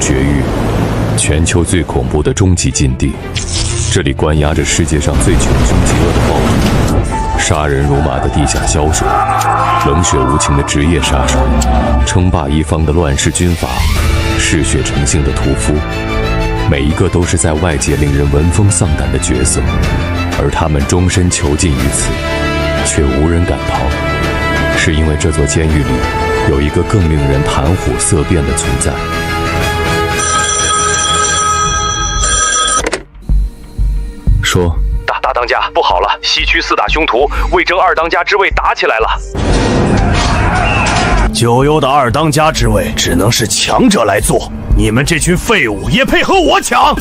绝域，全球最恐怖的终极禁地。这里关押着世界上最穷凶极恶的暴徒，杀人如麻的地下枭首，冷血无情的职业杀手，称霸一方的乱世军阀，嗜血成性的屠夫，每一个都是在外界令人闻风丧胆的角色，而他们终身囚禁于此，却无人敢逃，是因为这座监狱里有一个更令人谈虎色变的存在。说，大当家，不好了！西区4大凶徒为争2当家之位打起来了。九幽的2当家之位只能是强者来做，你们这群废物也配和我抢？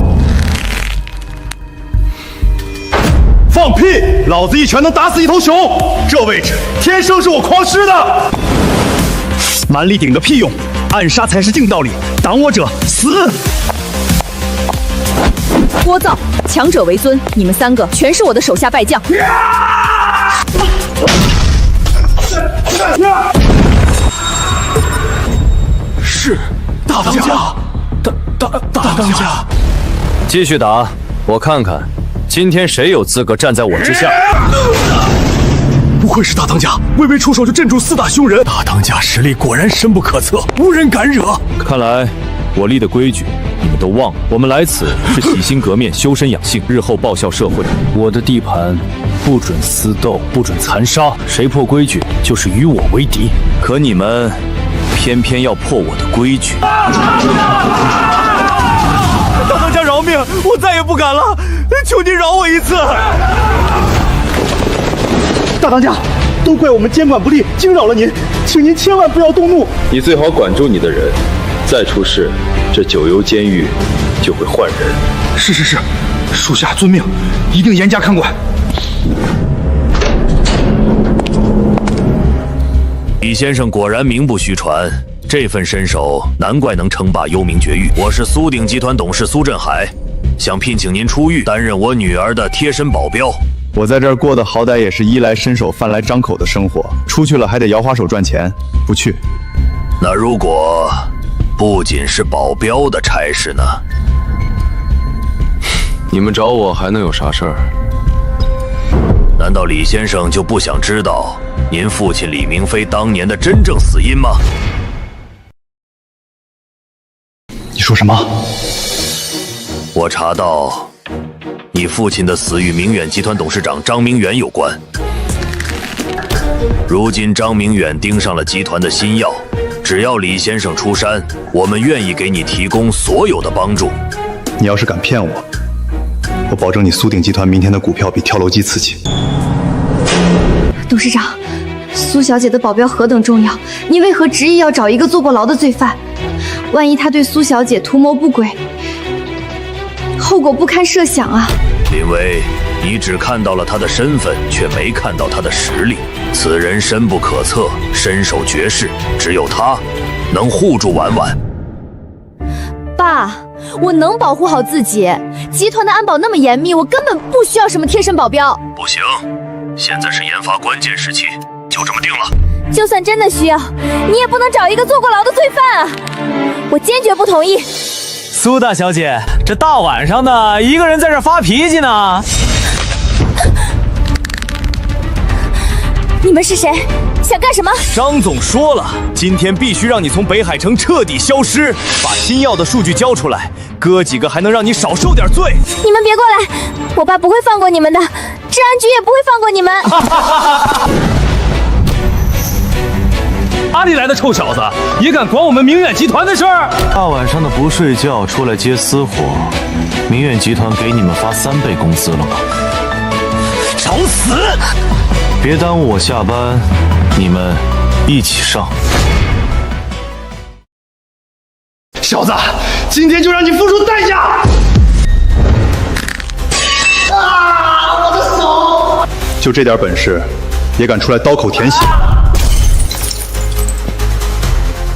放屁！老子一拳能打死一头熊，这位置天生是我狂狮的。蛮力顶个屁用，暗杀才是硬道理，挡我者死！聒噪！强者为尊，你们3个全是我的手下败将。是大当家，大当家，继续打，我看看，今天谁有资格站在我之下？不愧是大当家，微微出手就镇住4大凶人。大当家实力果然深不可测，无人敢惹。看来我立的规矩你们都忘了。我们来此是洗心革面、修身养性，日后报效社会。我的地盘不准私斗，不准残杀，谁破规矩就是与我为敌。可你们偏偏要破我的规矩。大当家饶命，我再也不敢了，求您饶我一次。大当家，都怪我们监管不力，惊扰了您，请您千万不要动怒。你最好管住你的人，再出事，这九幽监狱就会换人。是，属下遵命，一定严加看管。李先生果然名不虚传，这份身手难怪能称霸幽冥绝域。我是苏鼎集团董事苏振海，想聘请您出狱，担任我女儿的贴身保镖。我在这儿过的好歹也是衣来伸手饭来张口的生活，出去了还得摇花手赚钱，不去。那如果不仅是保镖的差事呢？你们找我还能有啥事儿？难道李先生就不想知道您父亲李明飞当年的真正死因吗？你说什么？我查到你父亲的死与明远集团董事长张明远有关。如今张明远盯上了集团的新药，只要李先生出山，我们愿意给你提供所有的帮助。你要是敢骗我，我保证你苏鼎集团明天的股票比跳楼机刺激。董事长，苏小姐的保镖何等重要，你为何执意要找一个坐过牢的罪犯？万一他对苏小姐图谋不轨，后果不堪设想啊！林薇，你只看到了他的身份，却没看到他的实力。此人深不可测，身手绝世，只有他能护住婉婉。爸，我能保护好自己。集团的安保那么严密，我根本不需要什么贴身保镖。不行，现在是研发关键时期，就这么定了。就算真的需要，你也不能找一个坐过牢的罪犯啊！我坚决不同意。苏大小姐，这大晚上的，一个人在这发脾气呢？你们是谁？想干什么？张总说了，今天必须让你从北海城彻底消失，把新药的数据交出来，哥几个还能让你少受点罪。你们别过来，我爸不会放过你们的，治安局也不会放过你们。哪里来的臭小子，也敢管我们明远集团的事儿？大晚上的不睡觉，出来接私活，明远集团给你们发3倍工资了吗？找死！别耽误我下班，你们一起上。小子，今天就让你付出代价！啊！我的手！就这点本事，也敢出来刀口舔血？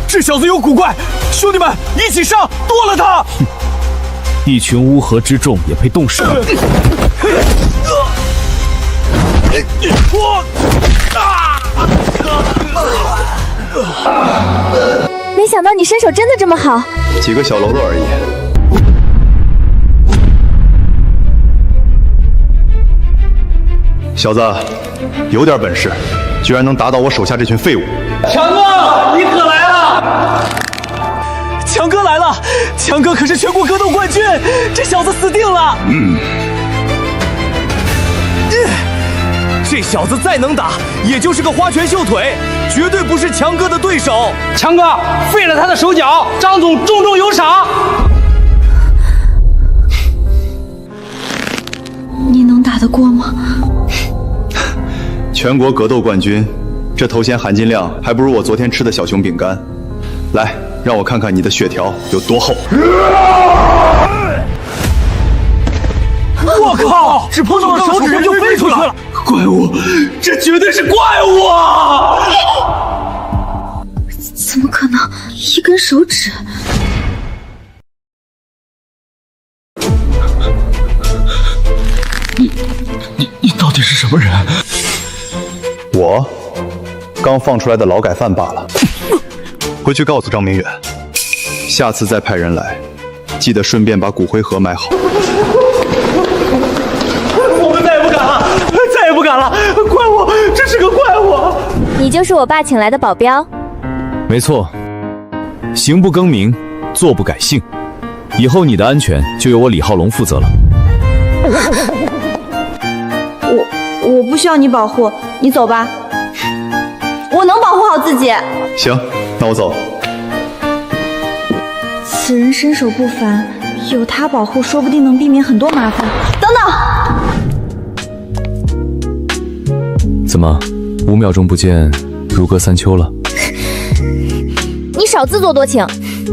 这小子有古怪，兄弟们一起上，剁了他！一群乌合之众也配动手？没想到你身手真的这么好。几个小喽啰而已。小子，有点本事，居然能打倒我手下这群废物！强哥，你可来了！强哥来了！强哥可是全国格斗冠军，这小子死定了！这小子再能打，也就是个花拳绣腿，绝对不是强哥的对手。强哥废了他的手脚，张总重重有赏。你能打得过吗？全国格斗冠军，这头衔含金量还不如我昨天吃的小熊饼干。来，让我看看你的血条有多厚。我靠！只碰到了手指就飞出去了！怪物，这绝对是怪物啊！怎么可能？一根手指？你到底是什么人？我刚放出来的劳改犯罢了。回去告诉张明远，下次再派人来，记得顺便把骨灰盒买好。我们再也不敢了，再也不敢了！怪物，这是个怪物！你就是我爸请来的保镖？没错，行不更名，坐不改姓，以后你的安全就由我李浩龙负责了。我不需要你保护，你走吧。我能保护好自己。行，那我走。此人身手不凡，有他保护，说不定能避免很多麻烦。等等，怎么，5秒钟不见，如隔三秋了？你少自作多情。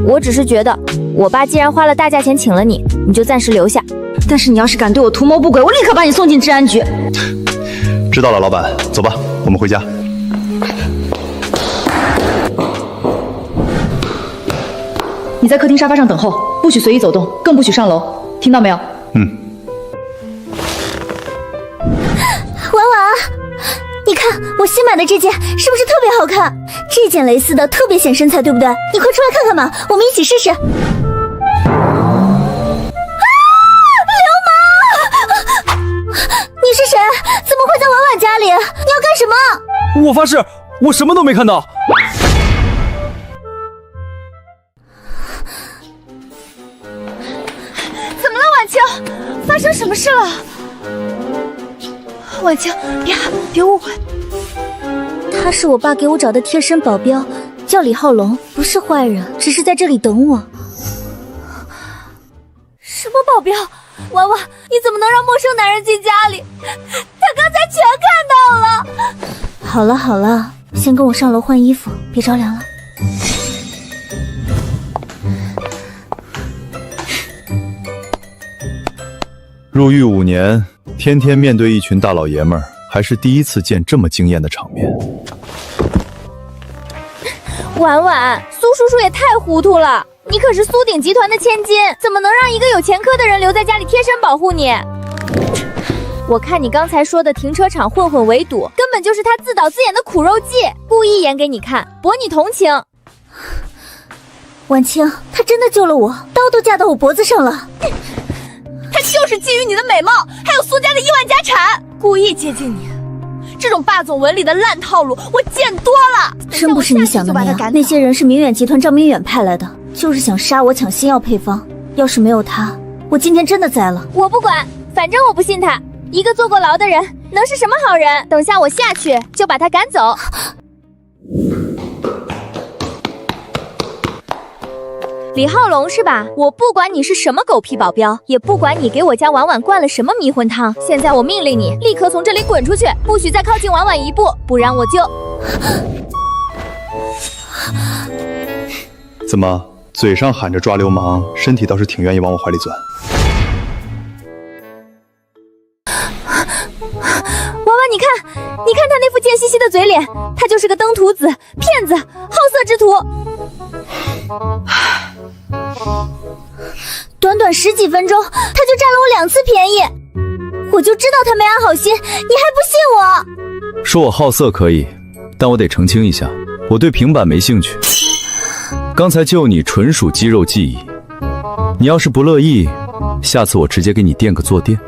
我只是觉得，我爸既然花了大价钱请了你，你就暂时留下。但是你要是敢对我图谋不轨，我立刻把你送进治安局。知道了，老板，走吧，我们回家。你在客厅沙发上等候，不许随意走动，更不许上楼，听到没有？嗯。婉婉，你看我新买的这件是不是特别好看？这件蕾丝的特别显身材，对不对？你快出来看看嘛，我们一起试试。你是谁？怎么会在婉婉家里？你要干什么？我发誓，我什么都没看到。怎么了，婉清？发生什么事了？婉清，别误会。他是我爸给我找的贴身保镖，叫李浩龙，不是坏人，只是在这里等我。什么保镖？婉婉，你怎么能让陌生男人进家里？他刚才全看到了。好了好了，先跟我上楼换衣服，别着凉了。入狱5年，天天面对一群大老爷们儿，还是第一次见这么惊艳的场面。婉婉，苏叔叔也太糊涂了。你可是苏鼎集团的千金，怎么能让一个有前科的人留在家里贴身保护你？我看你刚才说的停车场混混围堵，根本就是他自导自演的苦肉计，故意演给你看，博你同情。婉清，他真的救了我，刀都架到我脖子上了。他就是觊觎你的美貌，还有苏家的亿万家产，故意接近你。这种霸总文里的烂套路，我见多了。真不是你想的那样，那些人是明远集团张明远派来的，就是想杀我抢新药配方。要是没有他，我今天真的栽了。我不管，反正我不信他。一个坐过牢的人，能是什么好人？等下我下去就把他赶走。李浩龙是吧？我不管你是什么狗屁保镖，也不管你给我家婉婉灌了什么迷魂汤。现在我命令你立刻从这里滚出去，不许再靠近婉婉一步，不然我就……怎么，嘴上喊着抓流氓，身体倒是挺愿意往我怀里钻？婉婉，你看他那副贱兮兮的嘴脸，他就是个登徒子、骗子、好色之徒。短短10几分钟，他就占了我2次便宜，我就知道他没安好心，你还不信我？说我好色可以，但我得澄清一下，我对平板没兴趣。刚才救你纯属肌肉记忆，你要是不乐意，下次我直接给你垫个坐垫。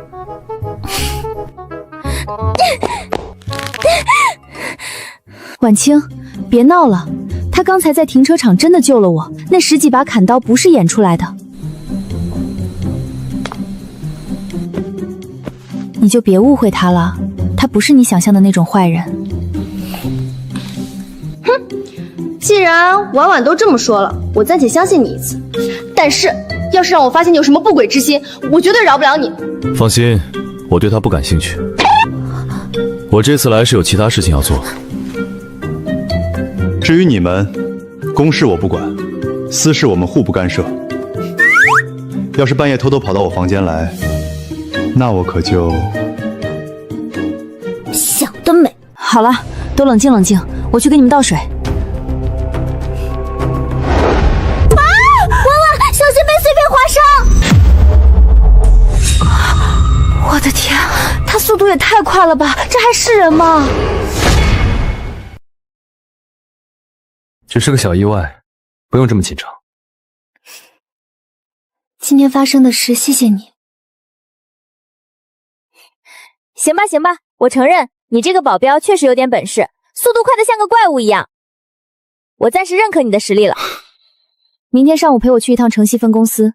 婉清，别闹了，他刚才在停车场真的救了我，那10几把砍刀不是演出来的。你就别误会他了，他不是你想象的那种坏人。既然婉婉都这么说了，我暂且相信你一次。但是，要是让我发现你有什么不轨之心，我绝对饶不了你。放心，我对他不感兴趣。我这次来是有其他事情要做。至于你们，公事我不管，私事我们互不干涉。要是半夜偷偷跑到我房间来，那我可就……想得美！好了，都冷静冷静，我去给你们倒水。小心被碎片划伤！我的天，他速度也太快了吧，这还是人吗？只是个小意外，不用这么紧张。今天发生的事，谢谢你。行吧，行吧，我承认你这个保镖确实有点本事，速度快得像个怪物一样。我暂时认可你的实力了。明天上午陪我去一趟城西分公司，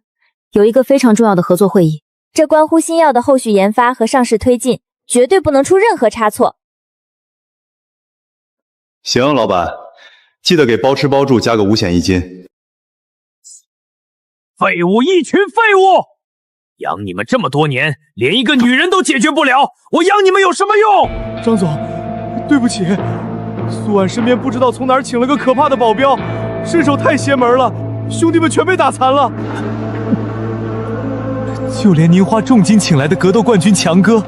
有一个非常重要的合作会议，这关乎新药的后续研发和上市推进，绝对不能出任何差错。行，老板，记得给包吃包住加个5险1金。废物，一群废物！养你们这么多年，连一个女人都解决不了，我养你们有什么用？张总，对不起，苏婉身边不知道从哪儿请了个可怕的保镖，身手太邪门了，兄弟们全被打残了。就连您花重金请来的格斗冠军强哥，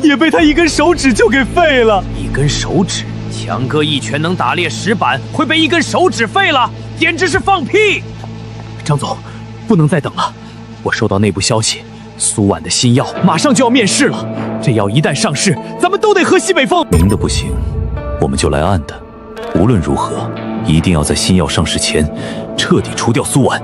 也被他一根手指就给废了。一根手指？强哥一拳能打裂石板，会被一根手指废了？简直是放屁！张总，不能再等了。我收到内部消息，苏婉的新药马上就要面世了。这药一旦上市，咱们都得喝西北风。明的不行，我们就来暗的。无论如何，一定要在新药上市前彻底除掉苏婉，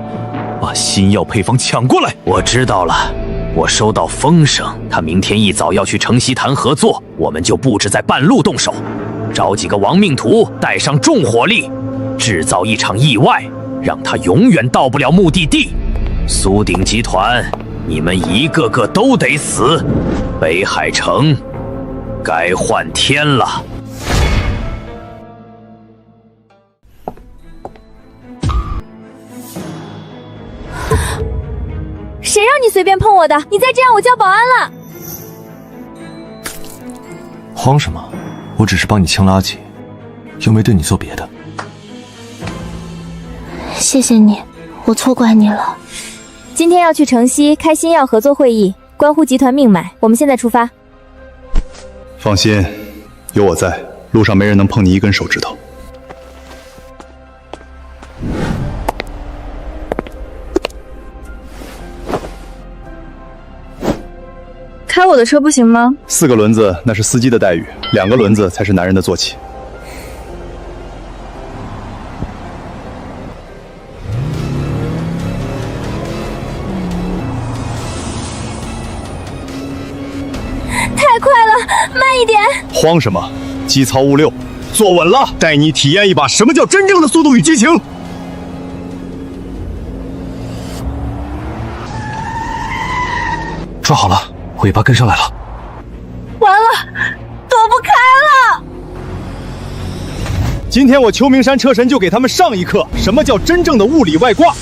把新药配方抢过来。我知道了，我收到风声，他明天一早要去城西谈合作，我们就布置在半路动手，找几个亡命徒，带上重火力，制造一场意外，让他永远到不了目的地。苏鼎集团，你们一个个都得死！北海城该换天了。谁让你随便碰我的？你再这样，我叫保安了。慌什么？我只是帮你清垃圾，又没对你做别的。谢谢你，我错怪你了。今天要去城西开新药合作会议，关乎集团命脉。我们现在出发。放心，有我在，路上没人能碰你一根手指头。开我的车不行吗？4个轮子那是司机的待遇，2个轮子才是男人的坐骑。太快了，慢一点。慌什么？机操物六，坐稳了，带你体验一把什么叫真正的速度与激情。抓好了，尾巴跟上来了。完了，躲不开了。今天我秋名山车神就给他们上一课，什么叫真正的物理外挂。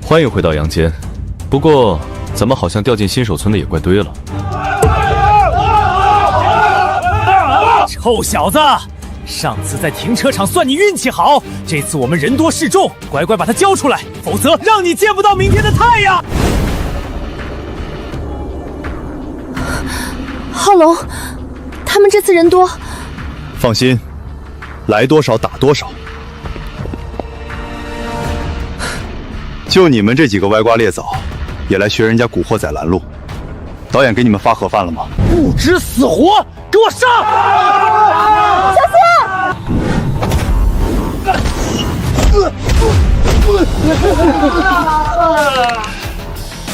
欢迎回到阳间，不过咱们好像掉进新手村的野怪堆了。臭小子，上次在停车场算你运气好，这次我们人多势众，乖乖把他交出来，否则让你见不到明天的太阳。浩龙，他们这次人多。放心，来多少打多少。就你们这几个歪瓜裂枣，也来学人家古惑仔拦路，导演给你们发盒饭了吗？不知死活，给我上！小心！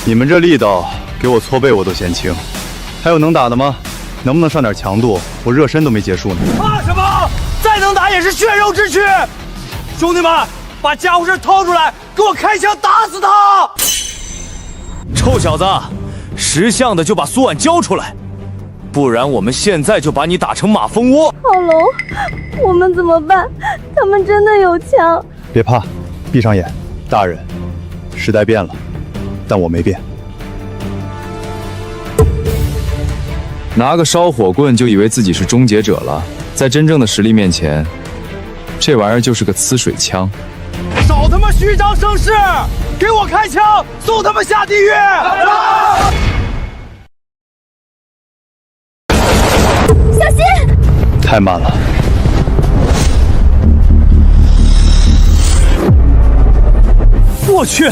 你们这力道，给我搓背我都嫌轻。还有能打的吗？能不能上点强度？我热身都没结束呢。怕什么？再能打也是血肉之躯。兄弟们，把家伙事掏出来，给我开枪打死他！臭小子，识相的就把苏婉交出来，不然我们现在就把你打成马蜂窝。浩龙，我们怎么办？他们真的有枪。别怕，闭上眼。大人，时代变了，但我没变。拿个烧火棍就以为自己是终结者了，在真正的实力面前，这玩意儿就是个呲水枪。少他妈虚张声势，给我开枪，送他们下地狱！小心！太慢了。我去，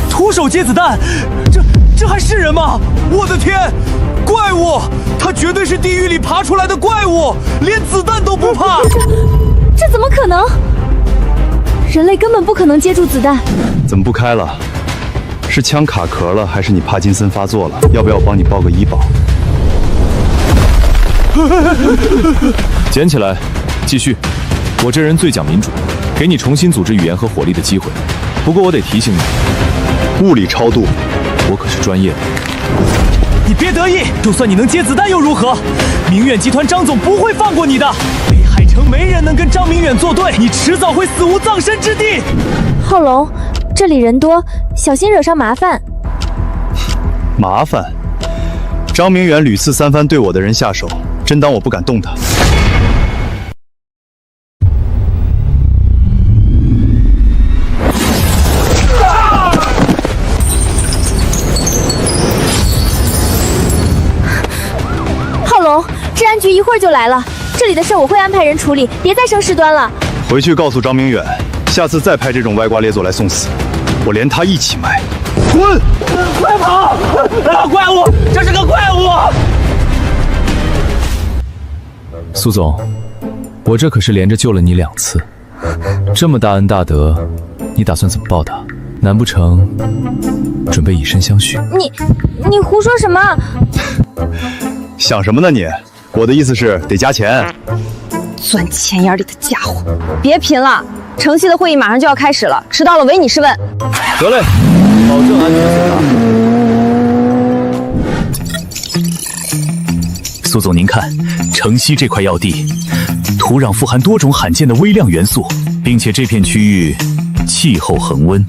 徒手接子弹，这还是人吗？我的天，怪物！他绝对是地狱里爬出来的怪物，连子弹都不怕。这怎么可能？人类根本不可能接住子弹。怎么不开了？是枪卡壳了，还是你帕金森发作了？要不要我帮你报个医保？捡起来，继续。我这人最讲民主，给你重新组织语言和火力的机会。不过我得提醒你，物理超度，我可是专业的。你别得意，就算你能接子弹又如何？明远集团张总不会放过你的。北海城没人能跟张明远作对，你迟早会死无葬身之地。浩龙，这里人多，小心惹上麻烦。麻烦？张明远屡次三番对我的人下手，真当我不敢动他？治安局一会儿就来了，这里的事我会安排人处理，别再生事端了。回去告诉张明远，下次再派这种歪瓜裂枣来送死，我连他一起埋。滚！快跑！怪物，这是个怪物！苏总，我这可是连着救了你2次，这么大恩大德，你打算怎么报答？难不成准备以身相许？你胡说什么？想什么呢你？我的意思是得加钱。钻钱眼里的家伙，别贫了！城西的会议马上就要开始了，迟到了唯你是问。得嘞，保证安全送达。苏总，您看，城西这块要地，土壤富含多种罕见的微量元素，并且这片区域气候恒温，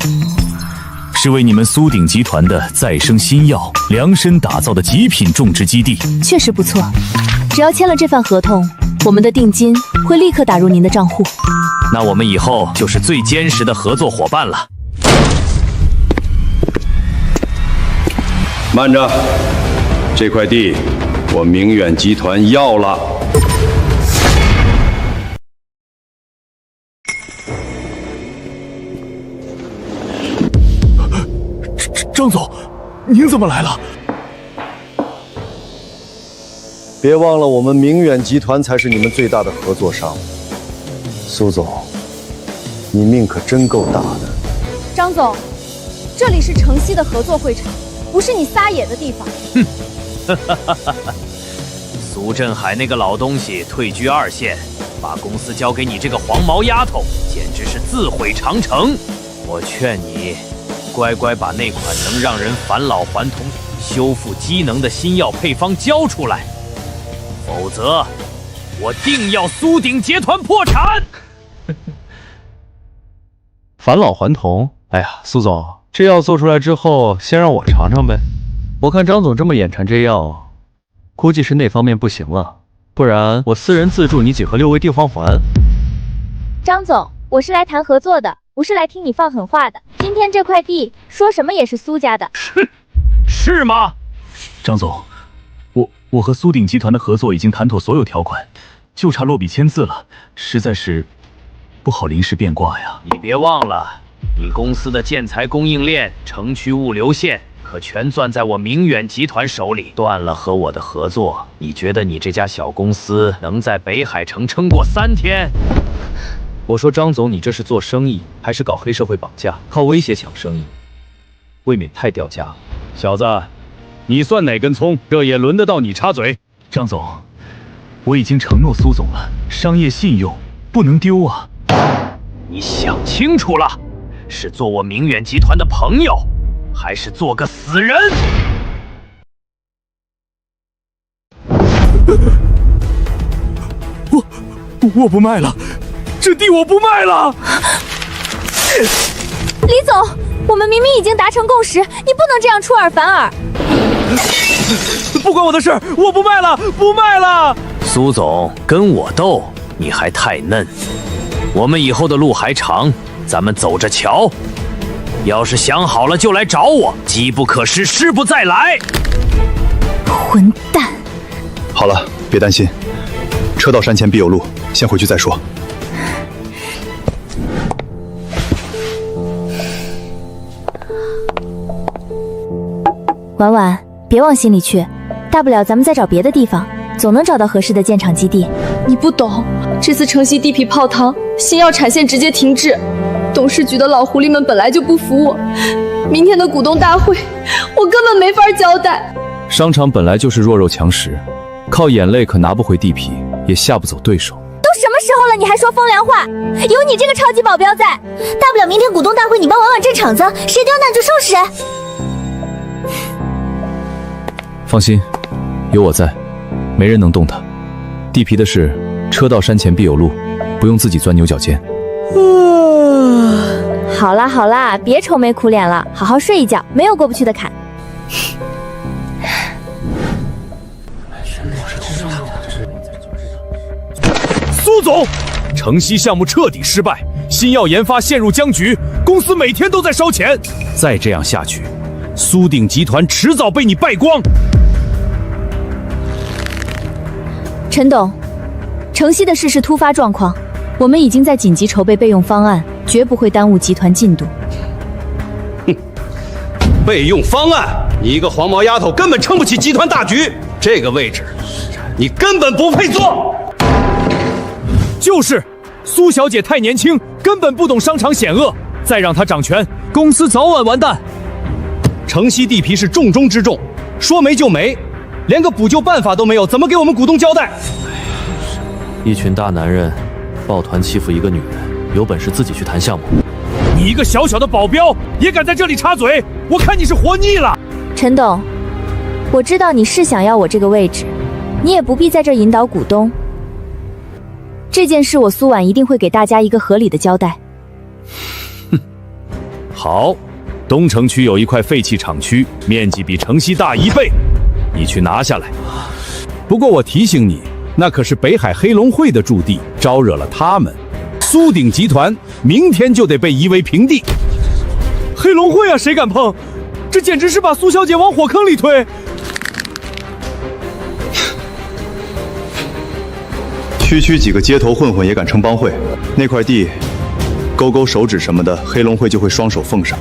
是为你们苏鼎集团的再生新药量身打造的极品种植基地。确实不错，只要签了这份合同，我们的定金会立刻打入您的账户。那我们以后就是最坚实的合作伙伴了。慢着，这块地我明远集团要了。张总，您怎么来了？别忘了，我们明远集团才是你们最大的合作商。苏总，你命可真够大的。张总，这里是城西的合作会场，不是你撒野的地方。苏振海那个老东西退居2线，把公司交给你这个黄毛丫头，简直是自毁长城。我劝你，乖乖把那款能让人返老还童、修复机能的新药配方交出来，否则我定要苏鼎集团破产。返老还童？哎呀，苏总，这药做出来之后，先让我尝尝呗。我看张总这么眼馋这药，估计是那方面不行了，不然我私人自助你几盒6味地黄环。张总，我是来谈合作的，不是来听你放狠话的。今天这块地说什么也是苏家的。是吗？张总，我和苏鼎集团的合作已经谈妥所有条款，就差落笔签字了，实在是不好临时变卦呀。你别忘了，你公司的建材供应链、城区物流线可全攥在我明远集团手里。断了和我的合作，你觉得你这家小公司能在北海城撑过3天？我说张总，你这是做生意还是搞黑社会绑架？靠威胁抢生意，未免太掉价了。小子，你算哪根葱？这也轮得到你插嘴？张总，我已经承诺苏总了，商业信用不能丢啊！你想清楚了，是做我明远集团的朋友，还是做个死人？我不卖了，这地我不卖了！李总，我们明明已经达成共识，你不能这样出尔反尔。不关我的事，我不卖了，不卖了！苏总，跟我斗，你还太嫩。我们以后的路还长，咱们走着瞧。要是想好了就来找我，机不可失，失不再来。混蛋！好了，别担心，车到山前必有路，先回去再说。婉婉，别往心里去，大不了咱们再找别的地方，总能找到合适的建厂基地。你不懂，这次城西地皮泡汤，新药产线直接停滞，董事局的老狐狸们本来就不服我，明天的股东大会，我根本没法交代。商场本来就是弱肉强食，靠眼泪可拿不回地皮，也吓不走对手。都什么时候了，你还说风凉话？有你这个超级保镖在，大不了明天股东大会你帮婉婉镇场子，谁刁难就收拾。放心，有我在，没人能动他。地皮的事，车到山前必有路，不用自己钻牛角尖。好啦好啦，别愁眉苦脸了，好好睡一觉，没有过不去的坎。苏总，城西项目彻底失败，新药研发陷入僵局，公司每天都在烧钱。再这样下去，苏鼎集团迟早被你败光。陈董，城西的事是突发状况，我们已经在紧急筹备备用方案，绝不会耽误集团进度。备用方案？你一个黄毛丫头根本撑不起集团大局，这个位置你根本不配坐。就是，苏小姐太年轻，根本不懂商场险恶，再让她掌权，公司早晚完蛋。城西地皮是重中之重，说没就没，连个补救办法都没有，怎么给我们股东交代？一群大男人抱团欺负一个女人，有本事自己去谈项目。你一个小小的保镖也敢在这里插嘴，我看你是活腻了。陈董，我知道你是想要我这个位置，你也不必在这引导股东。这件事我苏婉一定会给大家一个合理的交代。好，东城区有一块废弃厂区，面积比城西大1倍，你去拿下来。不过我提醒你，那可是北海黑龙会的驻地，招惹了他们，苏鼎集团明天就得被夷为平地。黑龙会啊，谁敢碰？这简直是把苏小姐往火坑里推。区几个街头混混也敢称帮会，那块地勾勾手指什么的，黑龙会就会双手奉上。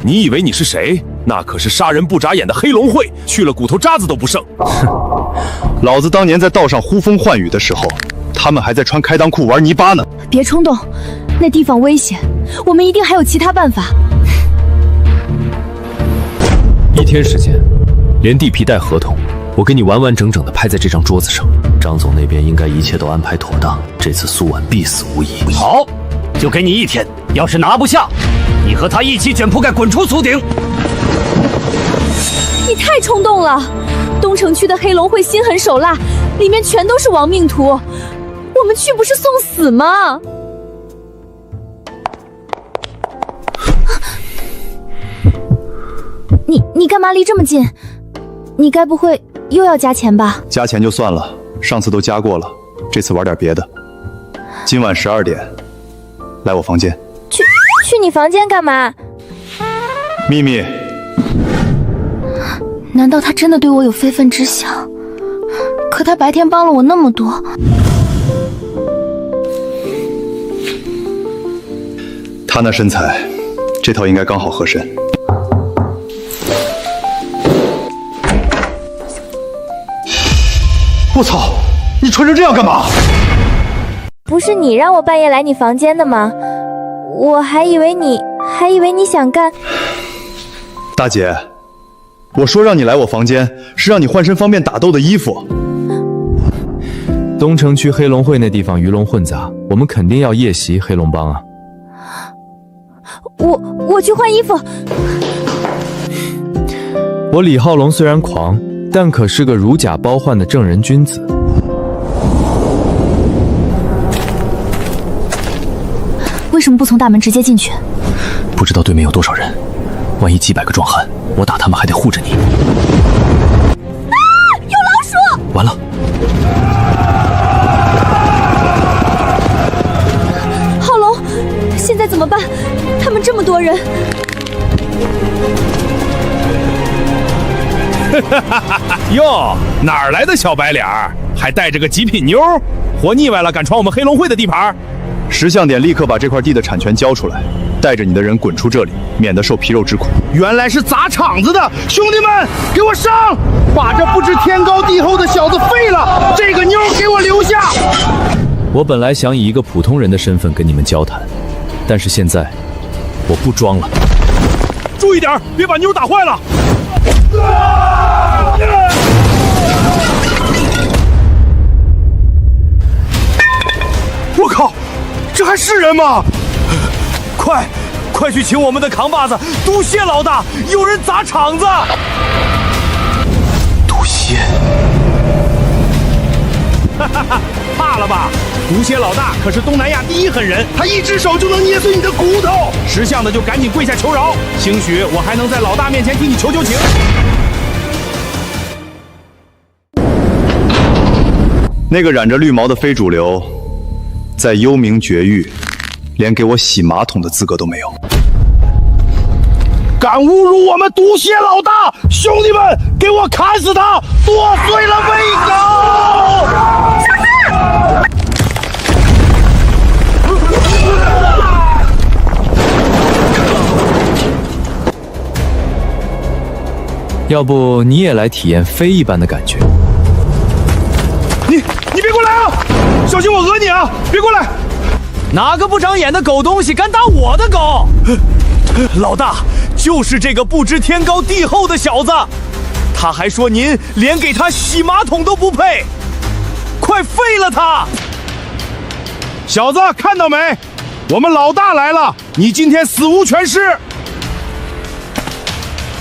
你以为你是谁？那可是杀人不眨眼的黑龙会，去了骨头渣子都不剩。老子当年在道上呼风唤雨的时候，他们还在穿开裆裤玩泥巴呢。别冲动，那地方危险，我们一定还有其他办法。1天时间，连地皮带合同，我给你完完整整的拍在这张桌子上。张总那边应该一切都安排妥当，这次苏婉必死无疑。好，就给你1天，要是拿不下，你和他一起卷铺盖滚出苏鼎。你太冲动了，东城区的黑龙会心狠手辣，里面全都是亡命徒，我们去不是送死吗？你干嘛离这么近？你该不会又要加钱吧？加钱就算了，上次都加过了，这次玩点别的。今晚12点，来我房间。去你房间干嘛？秘密。难道他真的对我有非分之想？可他白天帮了我那么多。他那身材，这套应该刚好合身。我操！你穿成这样干嘛？不是你让我半夜来你房间的吗？我还以为你想干。大姐，我说让你来我房间，是让你换身方便打斗的衣服。东城区黑龙会那地方鱼龙混杂，我们肯定要夜袭黑龙帮啊！我去换衣服。我李浩龙虽然狂，但可是个如假包换的正人君子。为什么不从大门直接进去？不知道对面有多少人，万一几百个壮汉，我打他们还得护着你。啊！有老鼠！完了！浩龙，现在怎么办？他们这么多人。哟，哪儿来的小白脸儿？还带着个极品妞，活腻歪了，敢闯我们黑龙会的地盘？识相点，立刻把这块地的产权交出来，带着你的人滚出这里，免得受皮肉之苦。原来是砸场子的，兄弟们，给我上！把这不知天高地厚的小子废了，这个妞给我留下！我本来想以一个普通人的身份跟你们交谈，但是现在我不装了。注意点，别把妞打坏了！我靠，这还是人吗？快去请我们的扛把子毒蝎老大，有人砸场子！毒蝎，怕了吧？毒蝎老大可是东南亚第一狠人，他一只手就能捏碎你的骨头。识相的就赶紧跪下求饶，兴许我还能在老大面前替你求情。那个染着绿毛的非主流，在幽冥绝域，连给我洗马桶的资格都没有。敢侮辱我们毒蝎老大，兄弟们，给我砍死他，剁碎了喂狗！要不你也来体验非一般的感觉？你别过来啊！小心我讹你啊！别过来！哪个不长眼的狗东西敢打我的狗？老大，就是这个不知天高地厚的小子，他还说您连给他洗马桶都不配，快废了他！小子，看到没？我们老大来了，你今天死无全尸！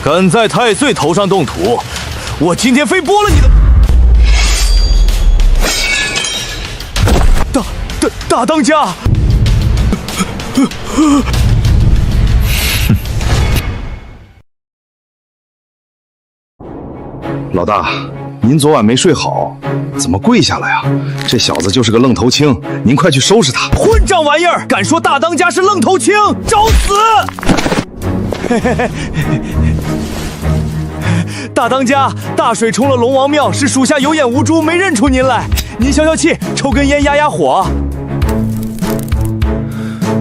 敢在太岁头上动土，我今天非剥了你的！大当家！老大，您昨晚没睡好，怎么跪下了呀？这小子就是个愣头青，您快去收拾他！混账玩意儿，敢说大当家是愣头青，找死！大当家，大水冲了龙王庙，是属下有眼无珠，没认出您来。您消消气，抽根烟压压火。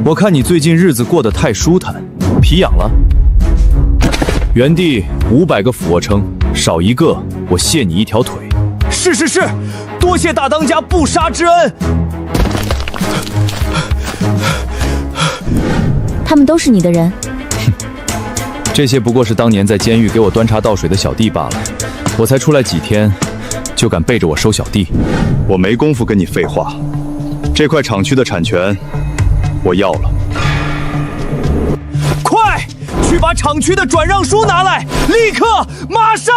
我看你最近日子过得太舒坦，皮痒了。原地500个俯卧撑，少一个我卸你一条腿。是，多谢大当家不杀之恩。他们都是你的人。这些不过是当年在监狱给我端茶倒水的小弟罢了。我才出来几天，就敢背着我收小弟？我没工夫跟你废话。这块厂区的产权我要了。快去把厂区的转让书拿来，立刻马上！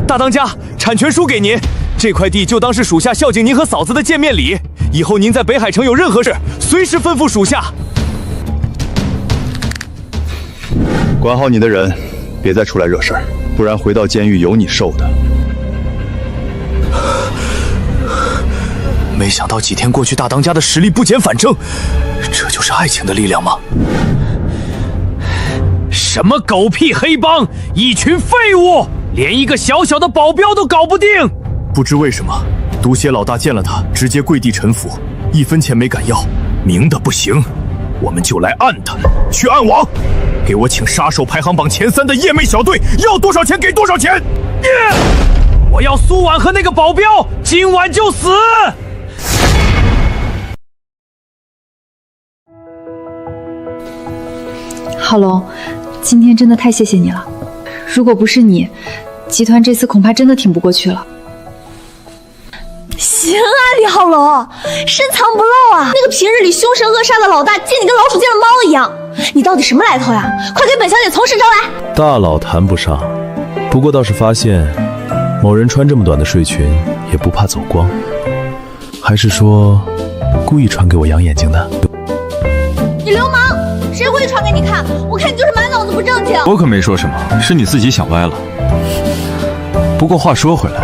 大当家，产权书给您，这块地就当是属下孝敬您和嫂子的见面礼。以后您在北海城有任何事，随时吩咐属下。管好你的人，别再出来惹事儿，不然回到监狱有你受的。没想到几天过去，大当家的实力不减反增，这就是爱情的力量吗？什么狗屁黑帮，一群废物，连一个小小的保镖都搞不定。不知为什么，毒蝎老大见了他，直接跪地臣服，1分钱没敢要，明的不行。我们就来暗他，去暗网，给我请杀手排行榜前3的夜魅小队，要多少钱给多少钱。我要苏婉和那个保镖今晚就死。浩龙，今天真的太谢谢你了，如果不是你，集团这次恐怕真的挺不过去了。行啊，李浩龙，深藏不露啊！那个平日里凶神恶煞的老大，见你跟老鼠见了猫一样。你到底什么来头呀？快给本小姐从实招来！大佬谈不上，不过倒是发现某人穿这么短的睡裙也不怕走光，还是说故意穿给我养眼睛的？你流氓！谁故意传给你看？我看你就是满脑子不正经。我可没说什么，是你自己想歪了。不过话说回来，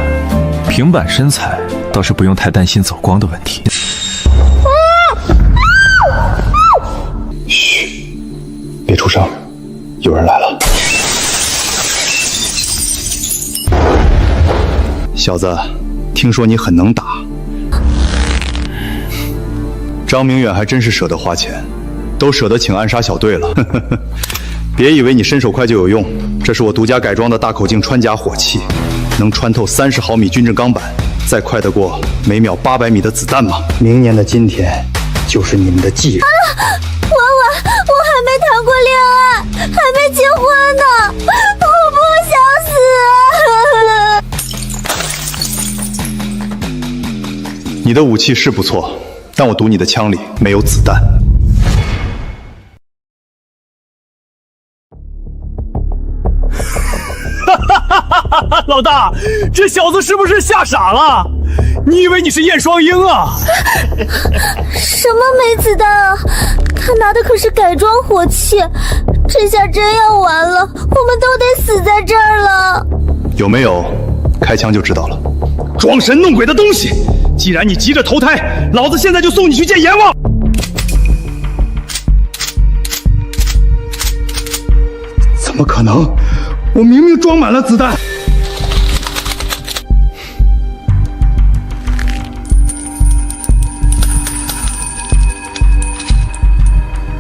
平板身材倒是不用太担心走光的问题。嘘，别出声，有人来了。小子，听说你很能打。张明远还真是舍得花钱，都舍得请暗杀小队了。别以为你身手快就有用，这是我独家改装的大口径穿甲火器，能穿透30毫米军政钢板，再快得过每秒800米的子弹吗？明年的今天就是你们的忌日。婉婉，我还没谈过恋爱，还没结婚呢，我不想死。你的武器是不错，但我赌你的枪里没有子弹。老大，这小子是不是吓傻了？你以为你是燕双鹰啊？什么没子弹啊？他拿的可是改装火器，这下真要完了，我们都得死在这儿了。有没有？开枪就知道了。装神弄鬼的东西！既然你急着投胎，老子现在就送你去见阎王！怎么可能？我明明装满了子弹。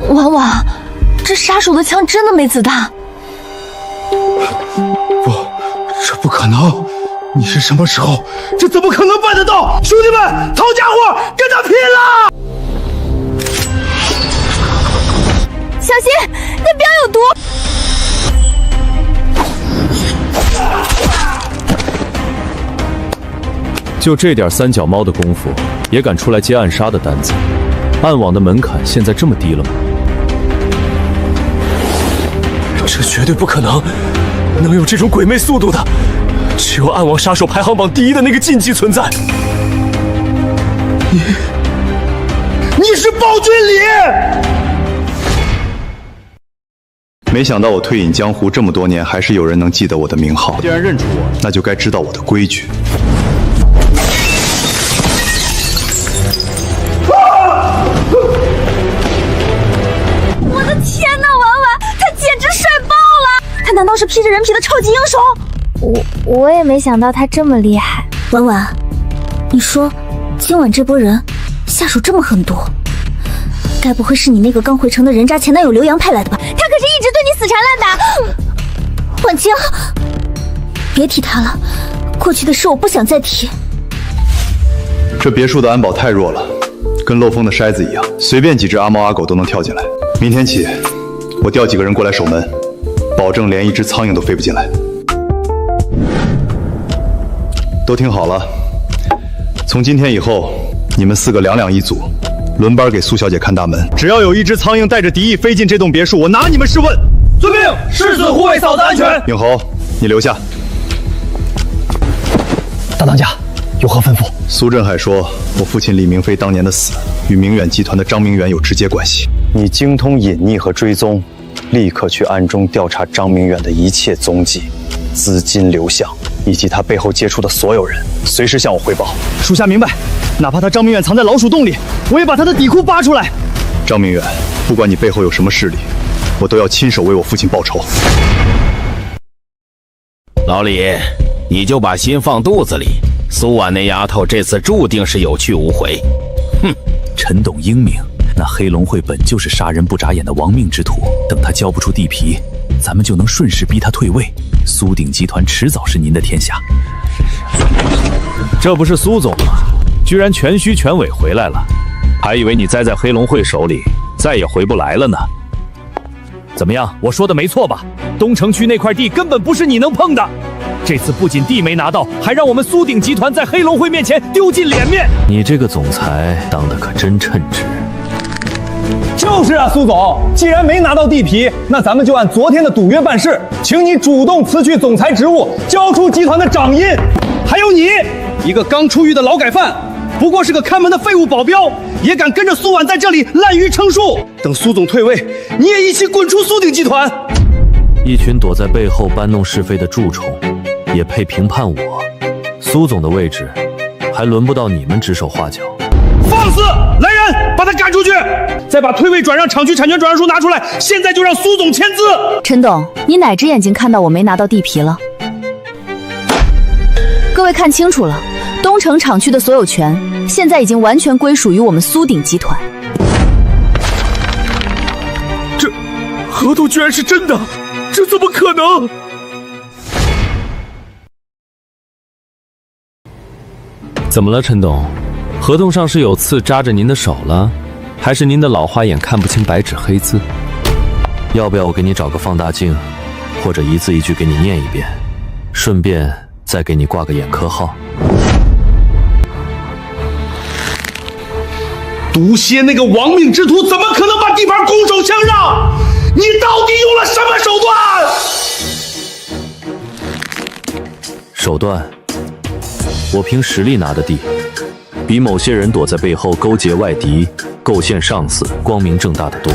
婉婉，这杀手的枪真的没子弹？不，这不可能！你是什么时候？这怎么可能办得到？兄弟们，掏家伙，跟他拼了！小心，那镖有毒！就这点三脚猫的功夫，也敢出来接暗杀的单子？暗网的门槛现在这么低了吗？这绝对不可能！能有这种鬼魅速度的，只有暗网杀手排行榜第1的那个禁忌存在。你是暴君里！没想到我退隐江湖这么多年，还是有人能记得我的名号。既然认出我，那就该知道我的规矩。我的天哪，婉婉，他简直帅爆了！他难道是披着人皮的超级英雄？我也没想到他这么厉害。婉婉，你说今晚这波人下手这么狠毒，该不会是你那个刚回城的人渣前男友刘洋派来的吧？他可是一直对你死缠烂打。婉清，别提他了，过去的事我不想再提。这别墅的安保太弱了，跟漏风的筛子一样，随便几只阿猫阿狗都能跳进来。明天起，我调几个人过来守门，保证连一只苍蝇都飞不进来。都听好了，从今天以后，你们4个2两一组，轮班给苏小姐看大门。只要有一只苍蝇带着敌意飞进这栋别墅，我拿你们试问。遵命，誓死护卫嫂子安全。永侯，你留下。大当家，有何吩咐？苏振海说，我父亲李明飞当年的死与明远集团的张明远有直接关系。你精通隐匿和追踪，立刻去暗中调查张明远的一切踪迹、资金流向以及他背后接触的所有人，随时向我汇报。属下明白，哪怕他张明远藏在老鼠洞里，我也把他的底裤扒出来。张明远，不管你背后有什么势力，我都要亲手为我父亲报仇。老李，你就把心放肚子里，苏婉那丫头这次注定是有去无回。哼，陈董英明，那黑龙会本就是杀人不眨眼的亡命之徒，等他交不出地皮，咱们就能顺势逼他退位。苏鼎集团迟早是您的天下。这不是苏总吗？居然全虚全尾回来了，还以为你栽在黑龙会手里，再也回不来了呢。怎么样，我说的没错吧？东城区那块地根本不是你能碰的。这次不仅地没拿到，还让我们苏鼎集团在黑龙会面前丢尽脸面。你这个总裁当的可真称职。就是啊，苏总，既然没拿到地皮，那咱们就按昨天的赌约办事，请你主动辞去总裁职务，交出集团的掌印。还有你，一个刚出狱的劳改犯，不过是个看门的废物保镖，也敢跟着苏婉在这里滥竽充数。等苏总退位，你也一起滚出苏鼎集团。一群躲在背后搬弄是非的蛀虫，也配评判我？苏总的位置，还轮不到你们指手画脚。放肆！来人，把他赶出去！再把退位转让厂区产权转让书拿出来，现在就让苏总签字。陈董，你哪只眼睛看到我没拿到地皮了？各位看清楚了，东城厂区的所有权现在已经完全归属于我们苏鼎集团。这合同居然是真的，这怎么可能？怎么了，陈董？合同上是有刺扎着您的手了，还是您的老花眼看不清白纸黑字？要不要我给你找个放大镜，或者一字一句给你念一遍，顺便再给你挂个眼科号？毒蝎那个亡命之徒怎么可能把地盘拱手相让？你到底用了什么手段？手段？我凭实力拿的地，比某些人躲在背后勾结外敌、构陷上司光明正大的多。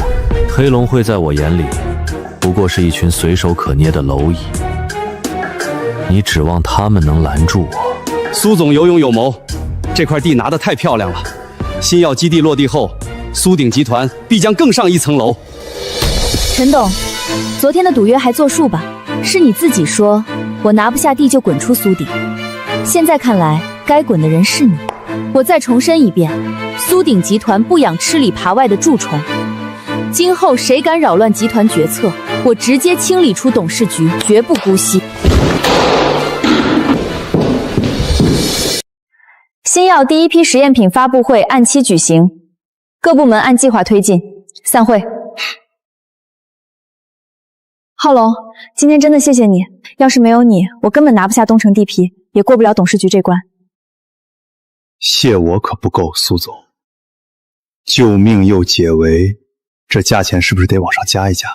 黑龙会在我眼里，不过是一群随手可捏的蝼蚁。你指望他们能拦住我？苏总有勇有谋，这块地拿得太漂亮了。新药基地落地后，苏鼎集团必将更上一层楼。陈董，昨天的赌约还作数吧？是你自己说我拿不下地就滚出苏鼎，现在看来该滚的人是你。我再重申一遍，苏鼎集团不养吃里扒外的蛀虫，今后谁敢扰乱集团决策，我直接清理出董事局，绝不姑息。新药第一批实验品发布会按期举行，各部门按计划推进。散会。浩龙，今天真的谢谢你，要是没有你，我根本拿不下东城地皮，也过不了董事局这关。谢我可不够，苏总。救命又解围，这价钱是不是得往上加一加？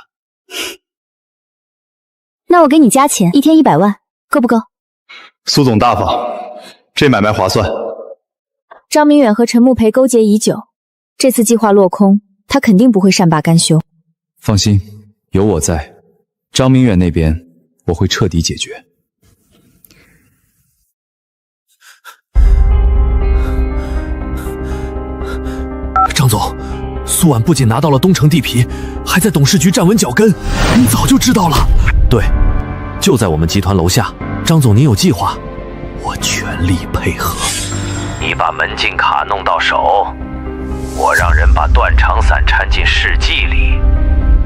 那我给你加钱，一天100万，够不够？苏总大方，这买卖划算。张明远和陈慕培勾结已久，这次计划落空，他肯定不会善罢甘休。放心，有我在，张明远那边我会彻底解决。张总，苏婉不仅拿到了东城地皮，还在董事局站稳脚跟，你早就知道了？对，就在我们集团楼下。张总，您有计划，我全力配合。你把门禁卡弄到手，我让人把断肠散掺进试剂里，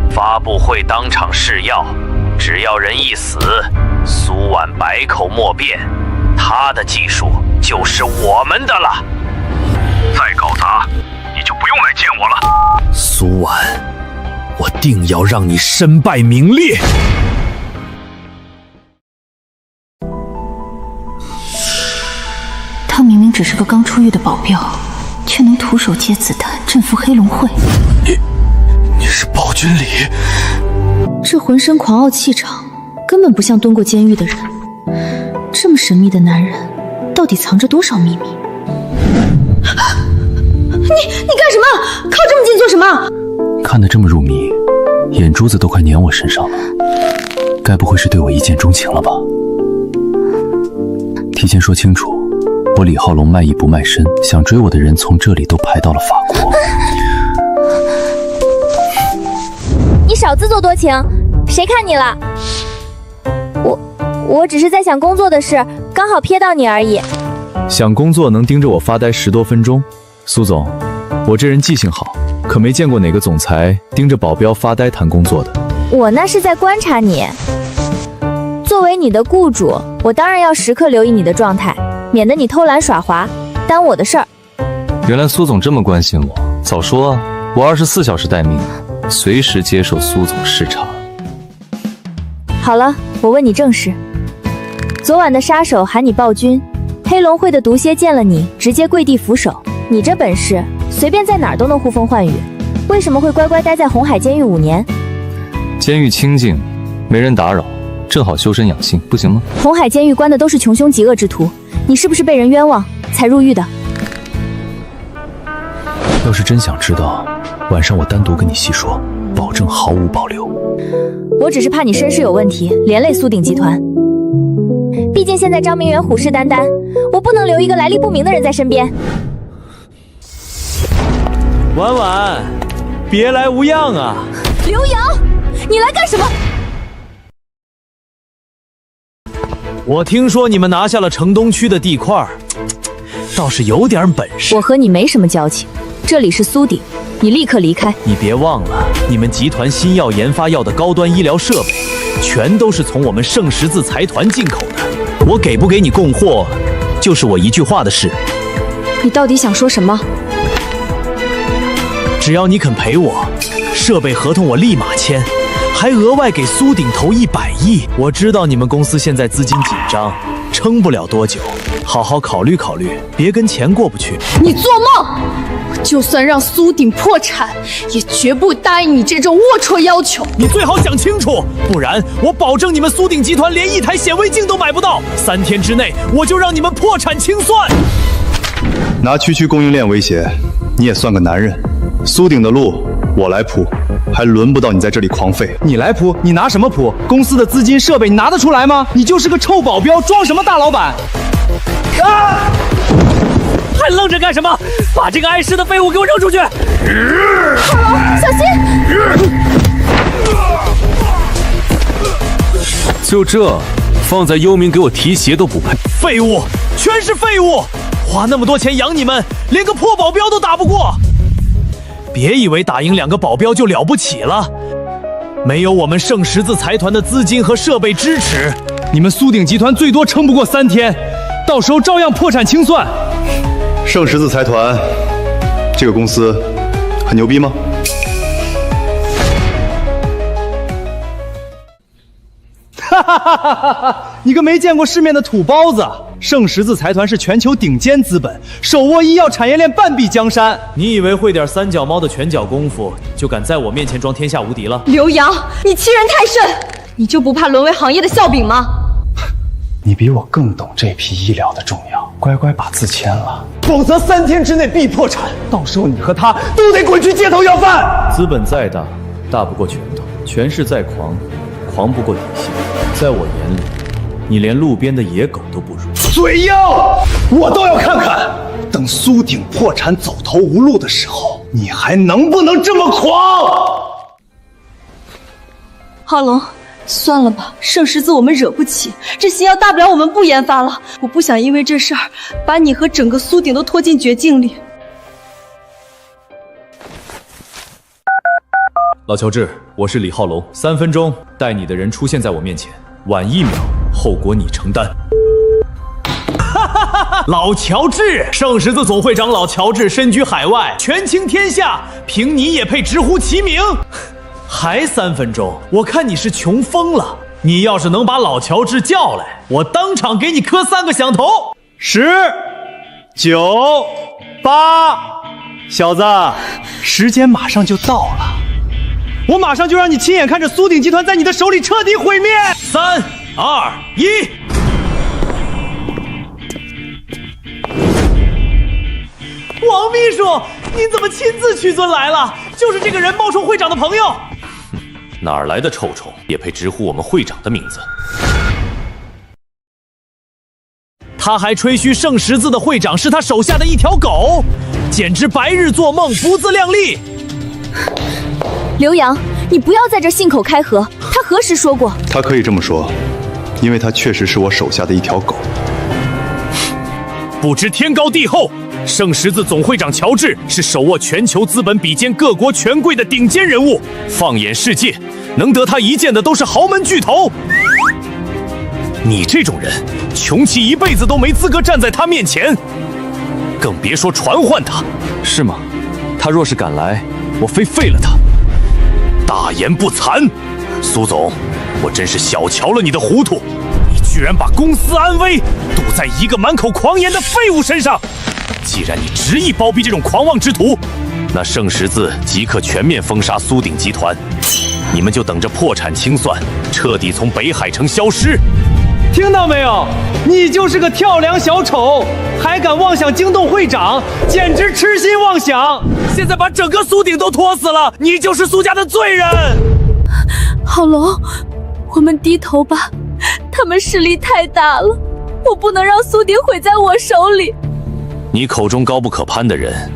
发布会当场试药，只要人一死，苏婉百口莫辩，他的技术就是我们的了。再搞砸，你就不用来见我了。苏婉，我定要让你身败名裂。他明明只是个刚出狱的保镖，却能徒手接子弹，征服黑龙会。你是暴君里？这浑身狂傲气场，根本不像蹲过监狱的人。这么神秘的男人，到底藏着多少秘密？你干什么？靠这么近做什么？看得这么入迷，眼珠子都快粘我身上了，该不会是对我一见钟情了吧？提前说清楚，我李浩龙卖艺不卖身，想追我的人从这里都排到了法国。你少自作多情，谁看你了？我只是在想工作的事，刚好瞥到你而已。想工作能盯着我发呆10多分钟？苏总，我这人记性好，可可没见过哪个总裁盯着保镖发呆谈工作的。我那是在观察你。作为你的雇主，我当然要时刻留意你的状态，免得你偷懒耍滑，耽误我的事儿。原来苏总这么关心我，早说啊！我24小时待命，随时接受苏总视察。好了，我问你正事。昨晚的杀手喊你暴君，黑龙会的毒蝎见了你，直接跪地俯首。你这本事，随便在哪儿都能呼风唤雨，为什么会乖乖待在红海监狱5年？监狱清静，没人打扰，正好修身养性，不行吗？红海监狱关的都是穷凶极恶之徒，你是不是被人冤枉才入狱的？要是真想知道，晚上我单独跟你细说，保证毫无保留。我只是怕你身世有问题，连累苏鼎集团。毕竟现在张明远虎视眈眈，我不能留一个来历不明的人在身边。婉婉，别来无恙啊！刘洋，你来干什么？我听说你们拿下了城东区的地块，倒是有点本事。我和你没什么交情，这里是苏鼎，你立刻离开。你别忘了，你们集团新药研发药的高端医疗设备，全都是从我们圣十字财团进口的。我给不给你供货，就是我一句话的事。你到底想说什么？只要你肯赔我，设备合同我立马签，还额外给苏鼎投100亿。我知道你们公司现在资金紧张，撑不了多久，好好考虑考虑，别跟钱过不去。你做梦！就算让苏鼎破产，也绝不答应你这种龌龊要求。你最好想清楚，不然我保证你们苏鼎集团连1台显微镜都买不到。3天之内，我就让你们破产清算。拿区供应链威胁，你也算个男人。苏鼎的路我来铺，还轮不到你在这里狂吠。你来铺？你拿什么铺？公司的资金设备你拿得出来吗？你就是个臭保镖，装什么大老板？啊！还愣着干什么？把这个碍事的废物给我扔出去！小心！就这，放在幽冥给我提鞋都不配。废物，全是废物！花那么多钱养你们，连个破保镖都打不过。别以为打赢2个保镖就了不起了，没有我们圣十字财团的资金和设备支持，你们苏鼎集团最多撑不过3天，到时候照样破产清算。圣十字财团这个公司很牛逼吗？哈哈哈哈哈！你个没见过世面的土包子！圣十字财团是全球顶尖资本，手握医药产业链半壁江山。你以为会点3脚猫的拳脚功夫，就敢在我面前装天下无敌了？刘洋，你欺人太甚！你就不怕沦为行业的笑柄吗？你比我更懂这批医疗的重要，乖乖把字签了，否则3天之内必破产。到时候你和他都得滚去街头要饭。资本再大，大不过拳头；权势再狂，狂不过底线。在我眼里，你连路边的野狗都不如。嘴硬，我倒要看看，等苏鼎破产走投无路的时候，你还能不能这么狂？浩龙，算了吧，圣十字我们惹不起，这新药大不了我们不研发了。我不想因为这事儿把你和整个苏鼎都拖进绝境里。老乔治，我是李浩龙，3分钟带你的人出现在我面前，晚1秒，后果你承担。老乔治，圣十字总会长老乔治身居海外，权倾天下，凭你也配直呼其名？还3分钟，我看你是穷疯了。你要是能把老乔治叫来，我当场给你磕3个响头。10、9、8，小子，时间马上就到了，我马上就让你亲眼看着苏鼎集团在你的手里彻底毁灭。3、2、1。王秘书，您怎么亲自屈尊来了？就是这个人冒充会长的朋友。哪儿来的臭虫，也配直呼我们会长的名字？他还吹嘘圣十字的会长是他手下的一条狗，简直白日做梦，不自量力。刘洋，你不要在这信口开河，他何时说过？他可以这么说，因为他确实是我手下的一条狗。不知天高地厚，圣十字总会长乔治是手握全球资本比肩各国权贵的顶尖人物，放眼世界，能得他一见的都是豪门巨头。你这种人，穷其一辈子都没资格站在他面前，更别说传唤他。是吗？他若是敢来，我非废了他。大言不惭，苏总，我真是小瞧了你的糊涂。你居然把公司安危赌在一个满口狂言的废物身上。既然你执意包庇这种狂妄之徒，那圣十字即刻全面封杀苏鼎集团，你们就等着破产清算，彻底从北海城消失。听到没有？你就是个跳梁小丑，还敢妄想惊动会长，简直痴心妄想！现在把整个苏鼎都拖死了，你就是苏家的罪人！郝龙，我们低头吧，他们势力太大了，我不能让苏鼎毁在我手里。你口中高不可攀的人，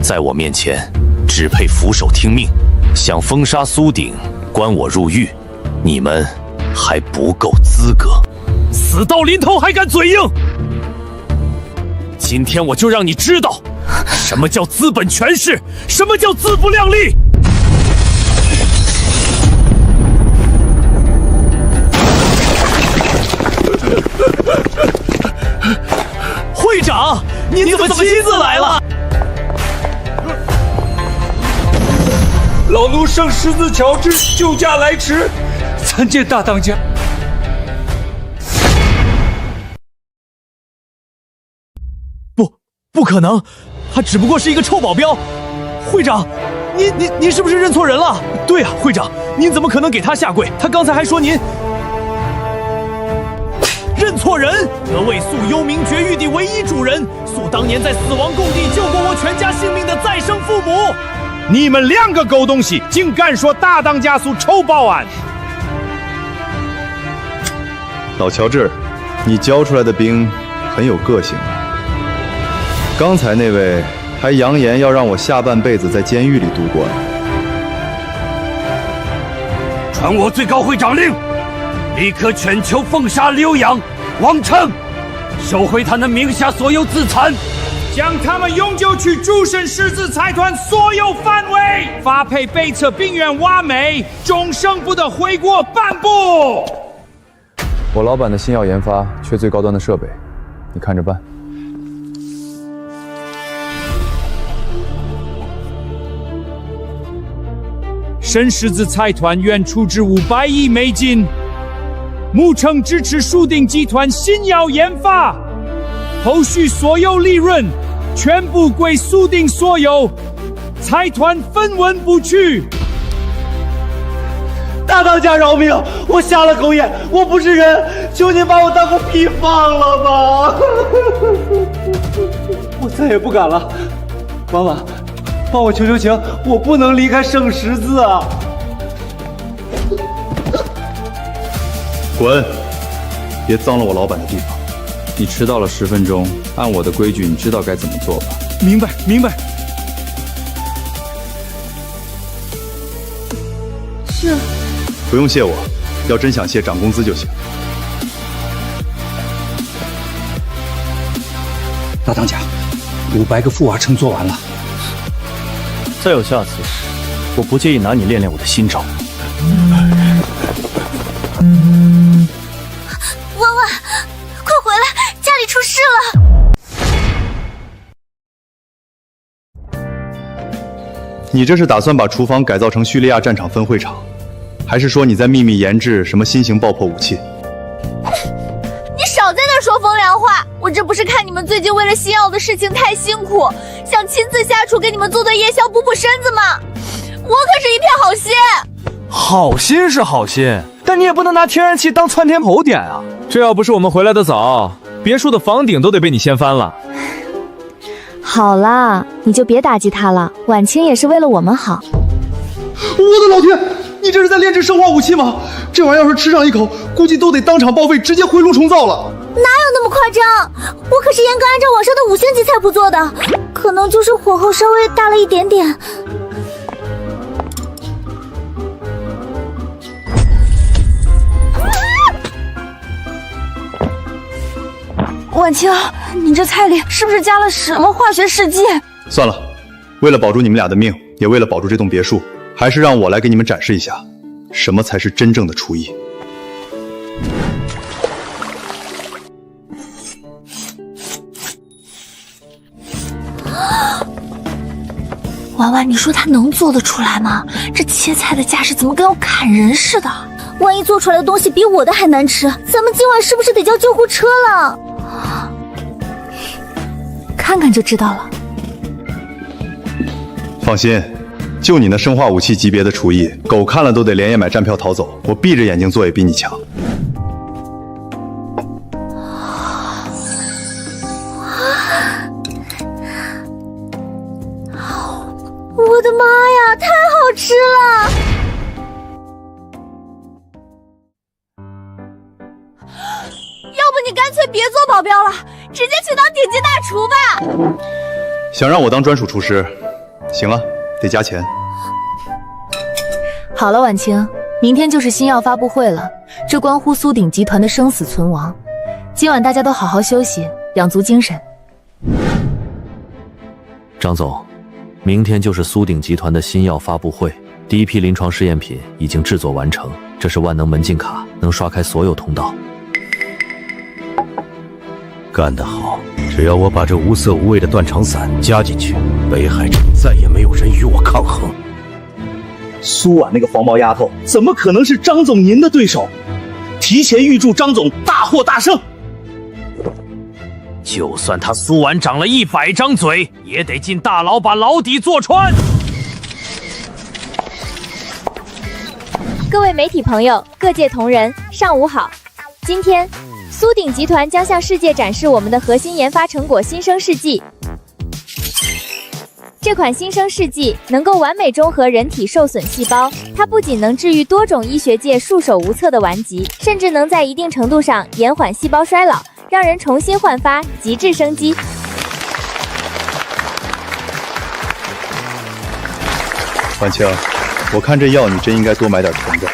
在我面前只配俯首听命，想封杀苏鼎，关我入狱，你们还不够资格。死到临头还敢嘴硬！今天我就让你知道，什么叫资本权势，什么叫自不量力！会长，你怎么亲自来了？老奴圣十字乔治救驾来迟，参见大当家。不可能，他只不过是一个臭保镖。会长，你是不是认错人了？对啊，会长，您怎么可能给他下跪？他刚才还说您认错人。得为素幽冥绝域的唯一主人，素当年在死亡供地救过我全家性命的再生父母。你们两个狗东西，竟敢说大当家素仇报案！老乔治，你教出来的兵很有个性啊。刚才那位还扬言要让我下半辈子在监狱里度过呢。传我最高会长令，立刻全球封杀刘洋、王成，收回他们名下所有资产，将他们永久驱逐圣十字财团所有范围，发配北侧兵员挖美，终生不得回国半步。我老板的新药研发缺最高端的设备，你看着办。圣十字财团愿出资500亿美金，目称支持苏鼎集团新药研发，后续所有利润全部归苏鼎所有，财团分文不取。大当家饶命！我瞎了狗眼，我不是人，求您把我当个屁放了吧！我再也不敢了，婉婉。帮我求求情，我不能离开圣十字啊！滚！别脏了我老板的地方。你迟到了10分钟，按我的规矩，你知道该怎么做吧？明白，明白。是。不用谢我，要真想谢，涨工资就行。大当家，500个富瓦乘做完了。再有下次，我不介意拿你练练我的新招。婉婉，快回来，家里出事了！你这是打算把厨房改造成叙利亚战场分会场，还是说你在秘密研制什么新型爆破武器？你少在那说风凉话！我这不是看你们最近为了新药的事情太辛苦，想亲自下厨给你们做做夜宵补补身子吗？我可是一片好心。好心是好心，但你也不能拿天然气当窜天猴点啊！这要不是我们回来的早，别墅的房顶都得被你掀翻了。好啦，你就别打击他了，婉清也是为了我们好。我的老天，你这是在炼制生化武器吗？这玩意儿要是吃上一口，估计都得当场报废，直接回炉重造了。哪有那么夸张？我可是严格按照网上的5星级菜谱做的，可能就是火候稍微大了一点点。婉清，你这菜里是不是加了什么化学试剂？算了，为了保住你们俩的命，也为了保住这栋别墅，还是让我来给你们展示一下，什么才是真正的厨艺。婉婉，你说他能做得出来吗？这切菜的架势怎么跟要砍人似的？万一做出来的东西比我的还难吃，咱们今晚是不是得叫救护车了？看看就知道了。放心，就你那生化武器级别的厨艺，狗看了都得连夜买站票逃走。我闭着眼睛做也比你强。我的妈呀，太好吃了！要不你干脆别做保镖了，直接去当顶级大厨吧。想让我当专属厨师？行啊，得加钱。好了，婉清，明天就是新药发布会了，这关乎苏鼎集团的生死存亡。今晚大家都好好休息，养足精神。张总，明天就是苏鼎集团的新药发布会，第一批临床试验品已经制作完成，这是万能门禁卡，能刷开所有通道。干得好！只要我把这无色无味的断肠散加进去，北海城再也没有人与我抗衡。苏婉那个黄毛丫头，怎么可能是张总您的对手？提前预祝张总大获大胜。就算他苏婉长了100张嘴，也得进大牢把牢底坐穿。各位媒体朋友、各界同仁，上午好！今天，苏鼎集团将向世界展示我们的核心研发成果新生试剂。这款新生试剂能够完美中和人体受损细胞，它不仅能治愈多种医学界束手无策的顽疾，甚至能在一定程度上延缓细胞衰老，让人重新焕发，极致生机。婉清，我看这药你真应该多买点囤着，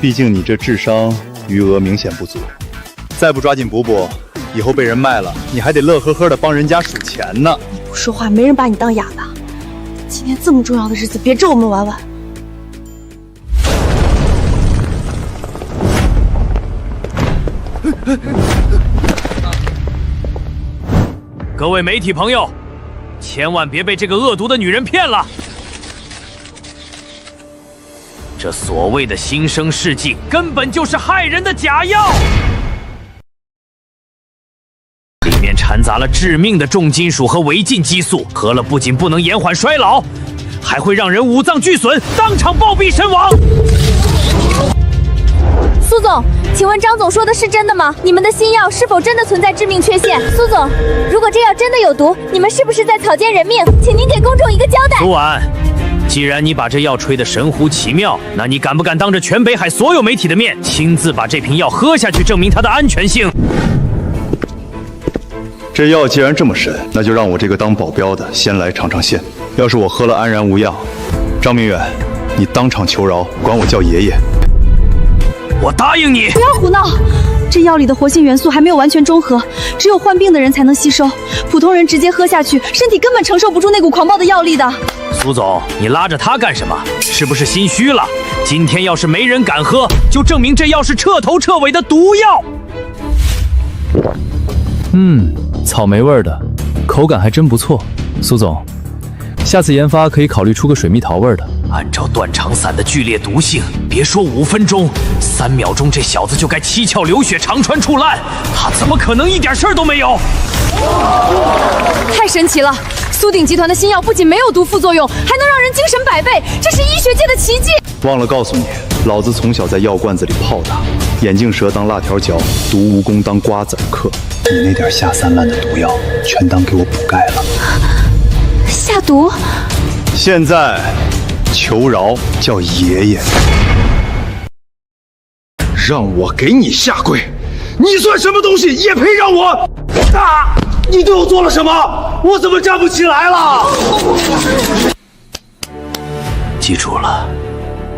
毕竟你这智商余额明显不足，再不抓紧补补，以后被人卖了，你还得乐呵呵的帮人家数钱呢。不说话，没人把你当哑巴。今天这么重要的日子，别咒我们婉婉。各位媒体朋友，千万别被这个恶毒的女人骗了。这所谓的新生试剂根本就是害人的假药，里面掺杂了致命的重金属和违禁激素，喝了不仅不能延缓衰老，还会让人五脏俱损，当场暴毙身亡。苏总，请问张总说的是真的吗？你们的新药是否真的存在致命缺陷？苏总，如果这药真的有毒，你们是不是在草菅人命？请您给公众一个交代。苏婉，既然你把这药吹得神乎其妙，那你敢不敢当着全北海所有媒体的面，亲自把这瓶药喝下去，证明它的安全性？这药既然这么神，那就让我这个当保镖的先来尝尝鲜。要是我喝了安然无恙，张明远，你当场求饶，管我叫爷爷。我答应你！不要胡闹！这药里的活性元素还没有完全中和，只有患病的人才能吸收，普通人直接喝下去，身体根本承受不住那股狂暴的药力的。苏总，你拉着他干什么？是不是心虚了？今天要是没人敢喝，就证明这药是彻头彻尾的毒药。草莓味的，口感还真不错。苏总，下次研发可以考虑出个水蜜桃味的。按照断肠散的剧烈毒性，别说5分钟，3秒钟这小子就该七窍流血、肠穿处烂，他怎么可能一点事儿都没有？太神奇了！苏鼎集团的新药不仅没有毒副作用，还能让人精神100倍，这是医学界的奇迹！忘了告诉你，老子从小在药罐子里泡大，眼镜蛇当辣条嚼，毒蜈蚣当瓜子嗑。你那点下三滥的毒药，全当给我补钙了。下毒？现在求饶，叫爷爷。让我给你下跪，你算什么东西，也配让我？啊！你对我做了什么？我怎么站不起来了？记住了，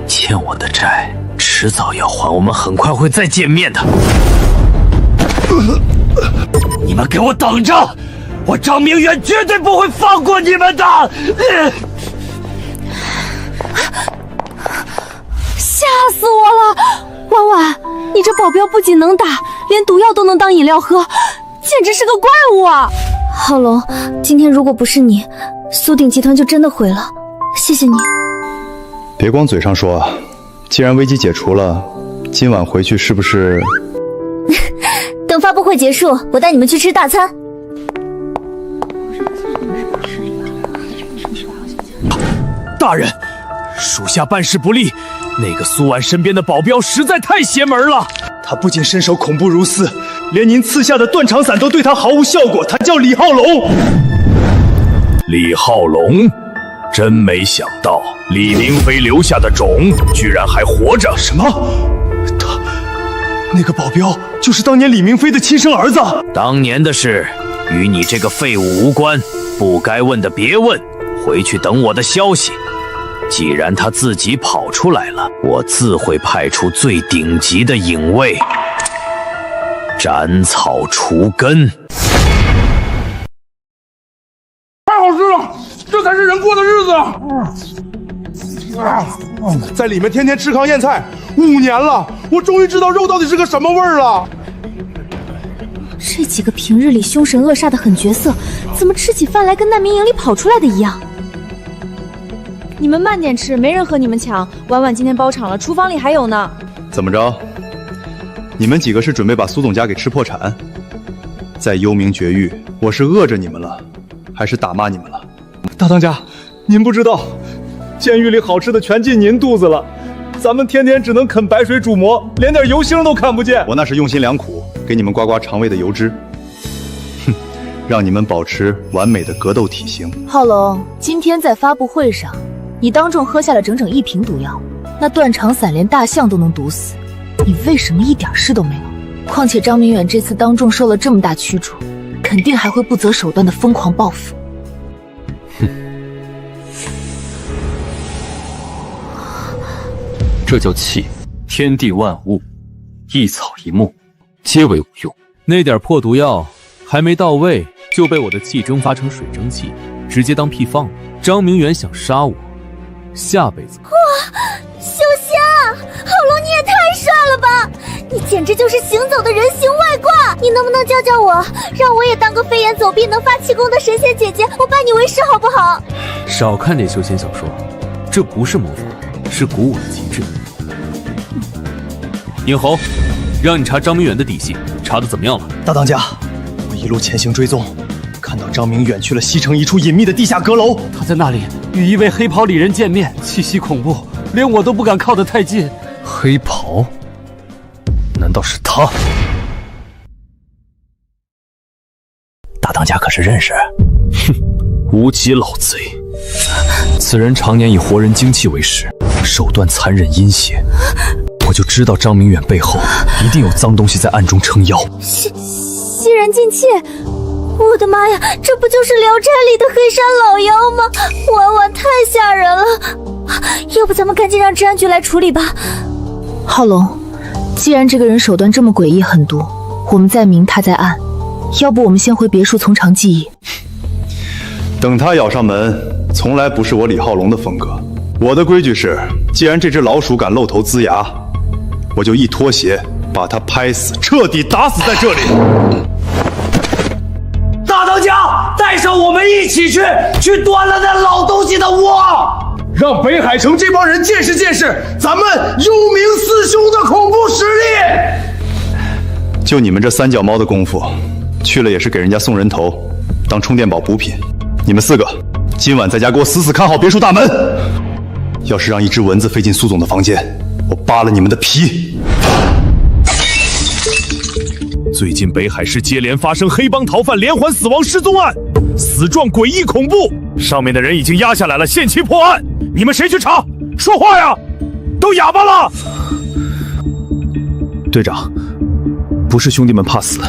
欠我的债迟早要还，我们很快会再见面的。你们给我等着！我张明远绝对不会放过你们的！吓死我了！婉婉，你这保镖不仅能打，连毒药都能当饮料喝，简直是个怪物啊！浩龙，今天如果不是你，苏鼎集团就真的毁了。谢谢你。别光嘴上说，既然危机解除了，今晚回去是不是？等发布会结束，我带你们去吃大餐。大人，属下办事不力，那个苏婉身边的保镖实在太邪门了。他不仅身手恐怖如斯，连您赐下的断肠散都对他毫无效果。他叫李浩龙。李浩龙，真没想到李明飞留下的种居然还活着。什么？那个保镖就是当年李明飞的亲生儿子。当年的事与你这个废物无关，不该问的别问，回去等我的消息。既然他自己跑出来了，我自会派出最顶级的影卫，斩草除根。太好吃了，这才是人过的日子。在里面天天吃糠咽菜5年了，我终于知道肉到底是个什么味儿了。这几个平日里凶神恶煞的狠角色，怎么吃起饭来跟难民营里跑出来的一样？你们慢点吃，没人和你们抢。婉婉今天包场了，厨房里还有呢。怎么着？你们几个是准备把苏总家给吃破产？在幽冥绝域，我是饿着你们了，还是打骂你们了？大当家，您不知道，监狱里好吃的全进您肚子了，咱们天天只能啃白水煮馍，连点油星都看不见。我那是用心良苦，给你们刮刮肠胃的油脂，哼，让你们保持完美的格斗体型。浩龙，今天在发布会上，你当众喝下了整整1瓶毒药，那断肠散连大象都能毒死，你为什么一点事都没有？况且张明远这次当众受了这么大驱逐，肯定还会不择手段的疯狂报复。这叫气，天地万物，一草一木，皆为无用。那点破毒药还没到位，就被我的气蒸发成水蒸气，直接当屁放了。张明远想杀我，下辈子。哇，小霞，浩龙你也太帅了吧！你简直就是行走的人形外挂！你能不能教教我，让我也当个飞檐走壁能发气功的神仙姐姐，我拜你为师好不好？少看点修仙小说，这不是魔法，是鼓舞的极致。尹侯，让你查张明远的底细，查得怎么样了？大当家，我一路前行追踪，看到张明远去了西城一处隐秘的地下阁楼，他在那里与一位黑袍里人见面，气息恐怖，连我都不敢靠得太近。黑袍？难道是他？大当家可是认识？哼，无极老贼！此人常年以活人精气为食，手段残忍阴邪。我就知道张明远背后一定有脏东西在暗中撑腰。吸人进气！我的妈呀，这不就是《聊斋》里的黑山老妖吗？婉婉太吓人了，要不咱们赶紧让治安局来处理吧。浩龙，既然这个人手段这么诡异狠毒，我们在明他在暗，要不我们先回别墅从长计议。等他咬上门，从来不是我李浩龙的风格。我的规矩是，既然这只老鼠敢露头呲牙，我就一脱鞋把他拍死，彻底打死在这里。大当家，带上我们一起去端了那老东西的窝，让北海城这帮人见识见识咱们幽冥四兄的恐怖实力。就你们这三脚猫的功夫，去了也是给人家送人头，当充电宝补品。你们4个今晚在家给我死死看好别墅大门，要是让一只蚊子飞进苏总的房间，我扒了你们的皮。最近北海市接连发生黑帮逃犯连环死亡失踪案，死状诡异恐怖，上面的人已经压下来了，限期破案。你们谁去查？说话呀！都哑巴了！队长，不是兄弟们怕死，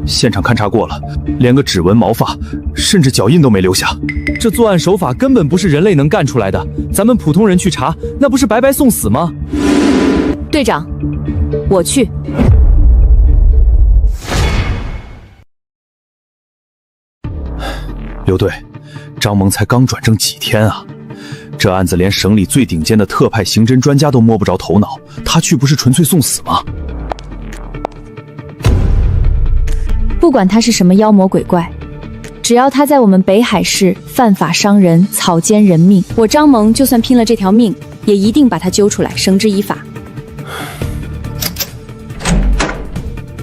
现场勘察过了，连个指纹、毛发，甚至脚印都没留下。这作案手法根本不是人类能干出来的，咱们普通人去查，那不是白白送死吗？队长，我去。刘队，张萌才刚转正几天啊，这案子连省里最顶尖的特派刑侦专家都摸不着头脑，他去不是纯粹送死吗？不管他是什么妖魔鬼怪，只要他在我们北海市犯法伤人、草菅人命，我张萌就算拼了这条命，也一定把他揪出来，绳之以法。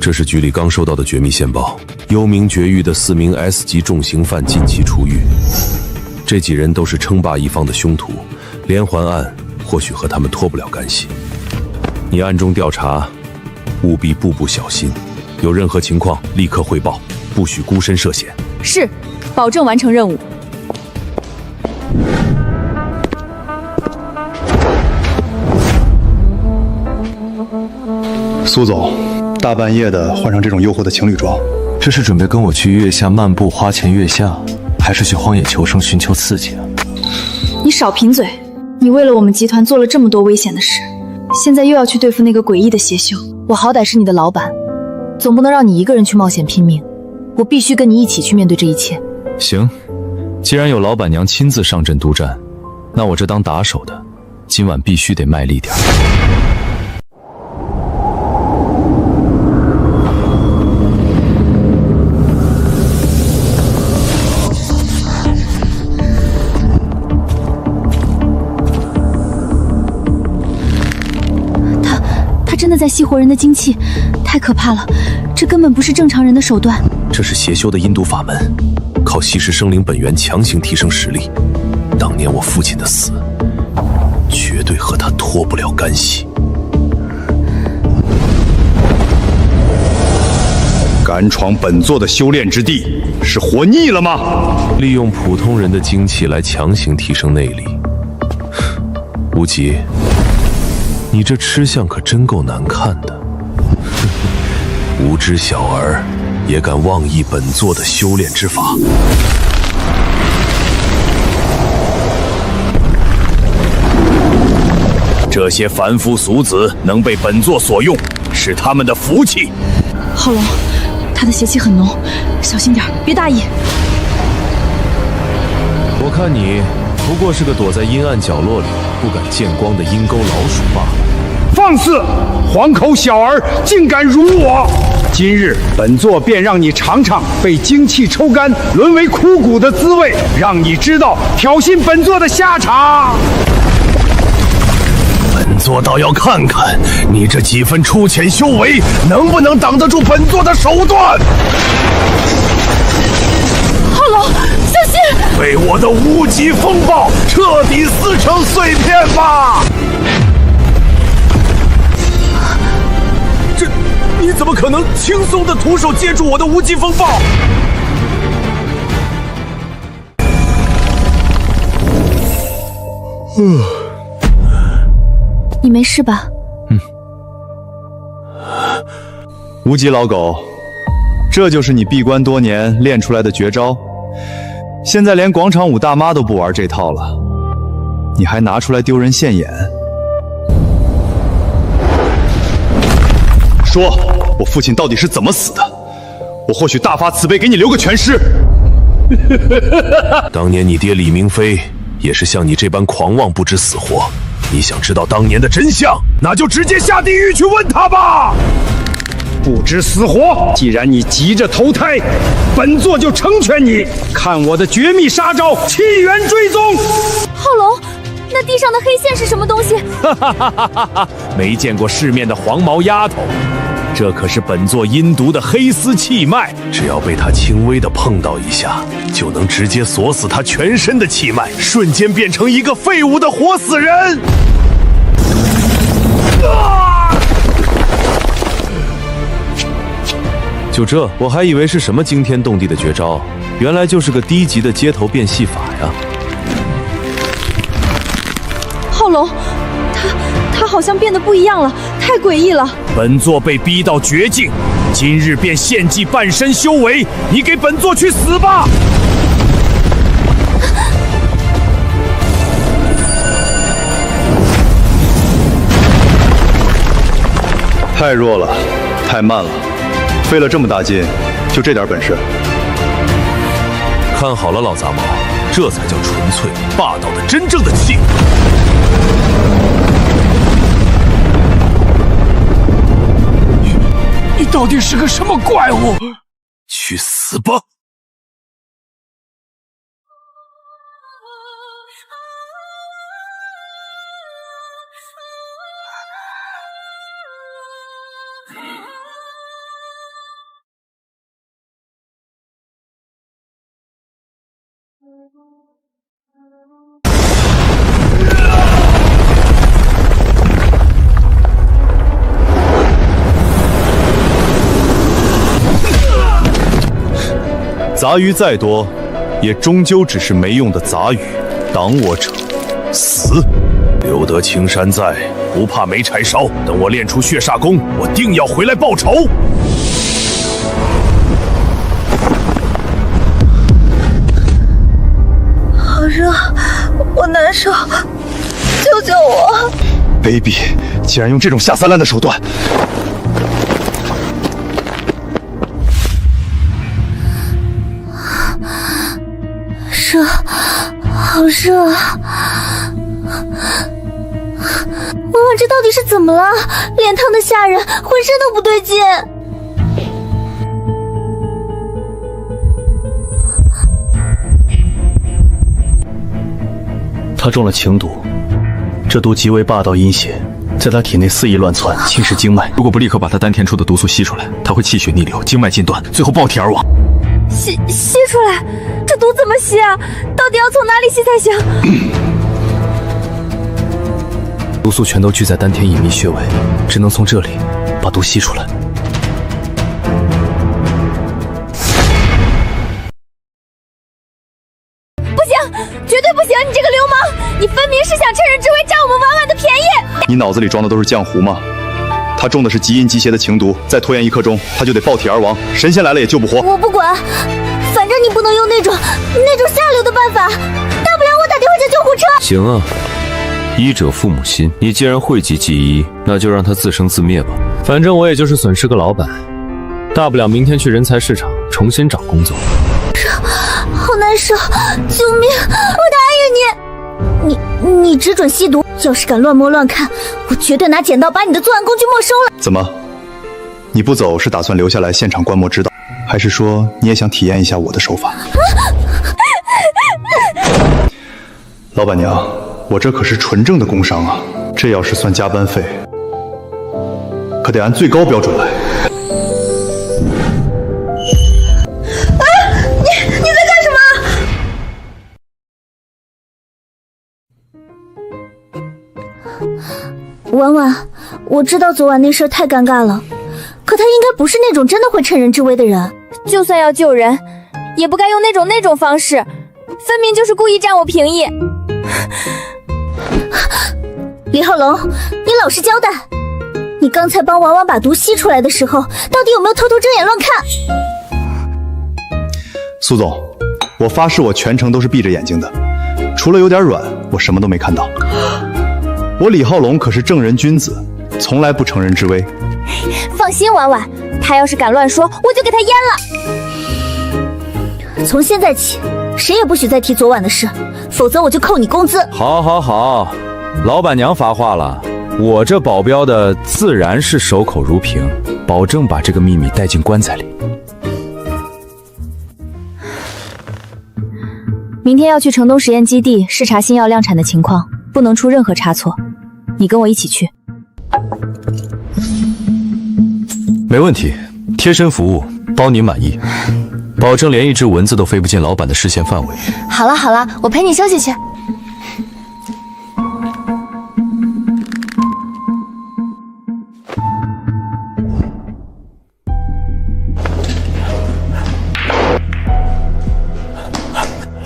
这是局里刚收到的绝密线报，幽冥绝域的4名 S 级重刑犯近期出狱，这几人都是称霸一方的凶徒，连环案或许和他们脱不了干系。你暗中调查，务必步步小心，有任何情况立刻汇报，不许孤身涉险。是，保证完成任务。苏总，大半夜的换上这种诱惑的情侣装，这是准备跟我去月下漫步花前月下，还是去荒野求生寻求刺激啊？你少贫嘴！你为了我们集团做了这么多危险的事，现在又要去对付那个诡异的邪修。我好歹是你的老板，总不能让你一个人去冒险拼命，我必须跟你一起去面对这一切。行，既然有老板娘亲自上阵督战，那我这当打手的，今晚必须得卖力点。他真的在吸活人的精气，太可怕了！这根本不是正常人的手段。这是邪修的阴毒法门，靠吸食生灵本源强行提升实力。当年我父亲的死，绝对和他脱不了干系。敢闯本座的修炼之地，是活腻了吗？利用普通人的精气来强行提升内力，无极，你这吃相可真够难看的。无知小儿也敢妄议本座的修炼之法。这些凡夫俗子能被本座所用，是他们的福气。浩龙，他的邪气很浓，小心点，别大意。我看你不过是个躲在阴暗角落里不敢见光的阴沟老鼠罢了。放肆！黄口小儿竟敢辱我！今日本座便让你尝尝被精气抽干、沦为枯骨的滋味，让你知道挑衅本座的下场。本座倒要看看你这几分粗浅修为能不能挡得住本座的手段。浩龙，小心！被我的无极风暴彻底撕成碎片吧！你怎么可能轻松地徒手接住我的无极风暴？你没事吧？无极老狗，这就是你闭关多年练出来的绝招，现在连广场舞大妈都不玩这套了，你还拿出来丢人现眼？说，我父亲到底是怎么死的？我或许大发慈悲，给你留个全尸。当年你爹李明飞也是像你这般狂妄不知死活。你想知道当年的真相，那就直接下地狱去问他吧。不知死活！既然你急着投胎，本座就成全你。看我的绝密杀招——气元追踪。浩龙，那地上的黑线是什么东西？没见过世面的黄毛丫头，这可是本座阴毒的黑丝气脉，只要被他轻微的碰到一下，就能直接锁死他全身的气脉，瞬间变成一个废物的活死人。就这，我还以为是什么惊天动地的绝招，原来就是个低级的街头变戏法呀！浩龙，他好像变得不一样了，太诡异了。本座被逼到绝境，今日便献祭半身修为，你给本座去死吧！太弱了，太慢了，费了这么大劲，就这点本事。看好了，老杂毛，这才叫纯粹霸道的真正的气。你到底是个什么怪物？去死吧！杂鱼再多，也终究只是没用的杂鱼。挡我者，死！留得青山在，不怕没柴烧。等我练出血煞功，我定要回来报仇。好热，我难受，救救我！卑鄙，竟然用这种下三滥的手段！热，好热啊！婉婉，这到底是怎么了？脸烫的吓人，浑身都不对劲。他中了情毒，这毒极为霸道阴邪，在他体内肆意乱窜，侵蚀经脉。如果不立刻把他丹田处的毒素吸出来，他会气血逆流，经脉尽断，最后爆体而亡。吸出来，这毒怎么吸啊？到底要从哪里吸才行？毒素全都聚在丹田隐秘穴位，只能从这里把毒吸出来。不行，绝对不行！你这个流氓，你分明是想趁人之危占我们婉婉的便宜！你脑子里装的都是浆糊吗？他中的是极阴极邪的情毒，再拖延1刻钟，他就得爆体而亡，神仙来了也救不活。我不管，反正你不能用那种下流的办法，大不了我打电话叫救护车。行啊，医者父母心，你既然讳疾忌医，那就让他自生自灭吧。反正我也就是损失个老板，大不了明天去人才市场重新找工作。好难受，救命！我答应你，你只准吸毒，要是敢乱摸乱看，我绝对拿剪刀把你的作案工具没收了。怎么，你不走是打算留下来现场观摩指导，还是说你也想体验一下我的手法？老板娘，我这可是纯正的工伤啊，这要是算加班费，可得按最高标准来。你在干什么？婉婉，我知道昨晚那事儿太尴尬了，可他应该不是那种真的会趁人之危的人。就算要救人，也不该用那种方式，分明就是故意占我便宜。李浩龙，你老实交代，你刚才帮婉婉把毒吸出来的时候，到底有没有偷偷睁眼乱看？苏总，我发誓我全程都是闭着眼睛的，除了有点软，我什么都没看到。我李浩龙可是正人君子，从来不乘人之危。放心，婉婉，他要是敢乱说，我就给他阉了。从现在起，谁也不许再提昨晚的事，否则我就扣你工资。好，老板娘发话了，我这保镖的自然是守口如瓶，保证把这个秘密带进棺材里。明天要去城东实验基地视察新药量产的情况，不能出任何差错。你跟我一起去。没问题，贴身服务，包您满意，保证连一只蚊子都飞不进老板的视线范围。好了，我陪你休息去。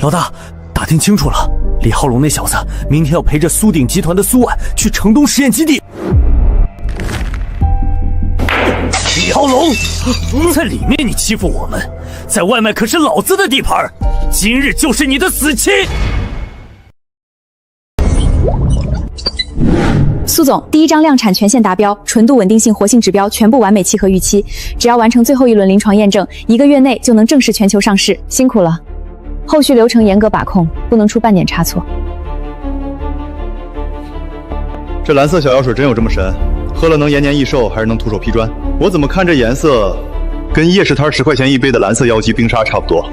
老大，打听清楚了，李浩龙那小子明天要陪着苏鼎集团的苏婉去城东实验基地。李浩龙，在里面你欺负我们，在外面可是老子的地盘，今日就是你的死期！苏总，第一章量产全线达标，纯度、稳定性、活性指标全部完美契合预期，只要完成最后一轮临床验证，1个月内就能正式全球上市。辛苦了。后续流程严格把控，不能出半点差错。这蓝色小药水真有这么神？喝了能延年益寿，还是能徒手劈砖？我怎么看这颜色，跟夜市摊10块钱一杯的蓝色药剂冰沙差不多？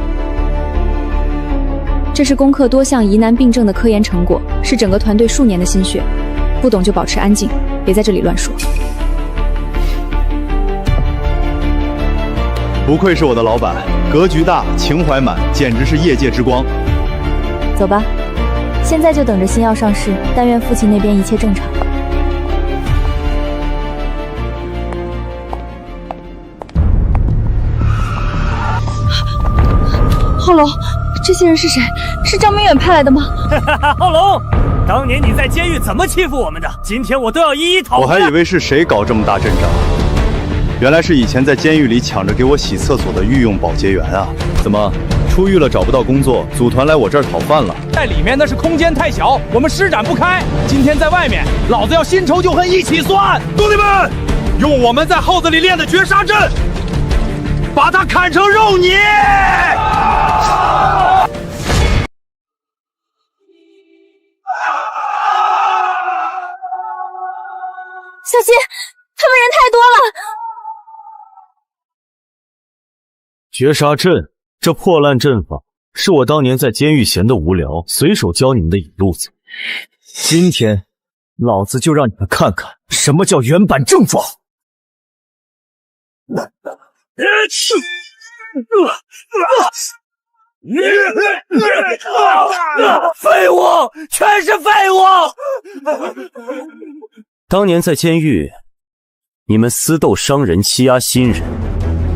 这是攻克多项疑难病症的科研成果，是整个团队数年的心血。不懂就保持安静，别在这里乱说。不愧是我的老板，格局大，情怀满，简直是业界之光。走吧，现在就等着新药上市，但愿父亲那边一切正常。浩龙，这些人是谁？是张明远派来的吗？浩龙，当年你在监狱怎么欺负我们的？今天我都要一一讨我还以为是谁搞这么大阵仗，原来是以前在监狱里抢着给我洗厕所的御用保洁员啊！怎么出狱了找不到工作，组团来我这儿讨饭了？在里面那是空间太小，我们施展不开。今天在外面，老子要新仇旧恨一起算！兄弟们，用我们在耗子里练的绝杀阵，把他砍成肉泥！小心，他们人太多了。绝杀阵，这破烂阵法是我当年在监狱闲得无聊，随手教你们的引路子。今天，老子就让你们看看什么叫原版正法。废物，全是废物！当年在监狱，你们私斗伤人，欺压新人，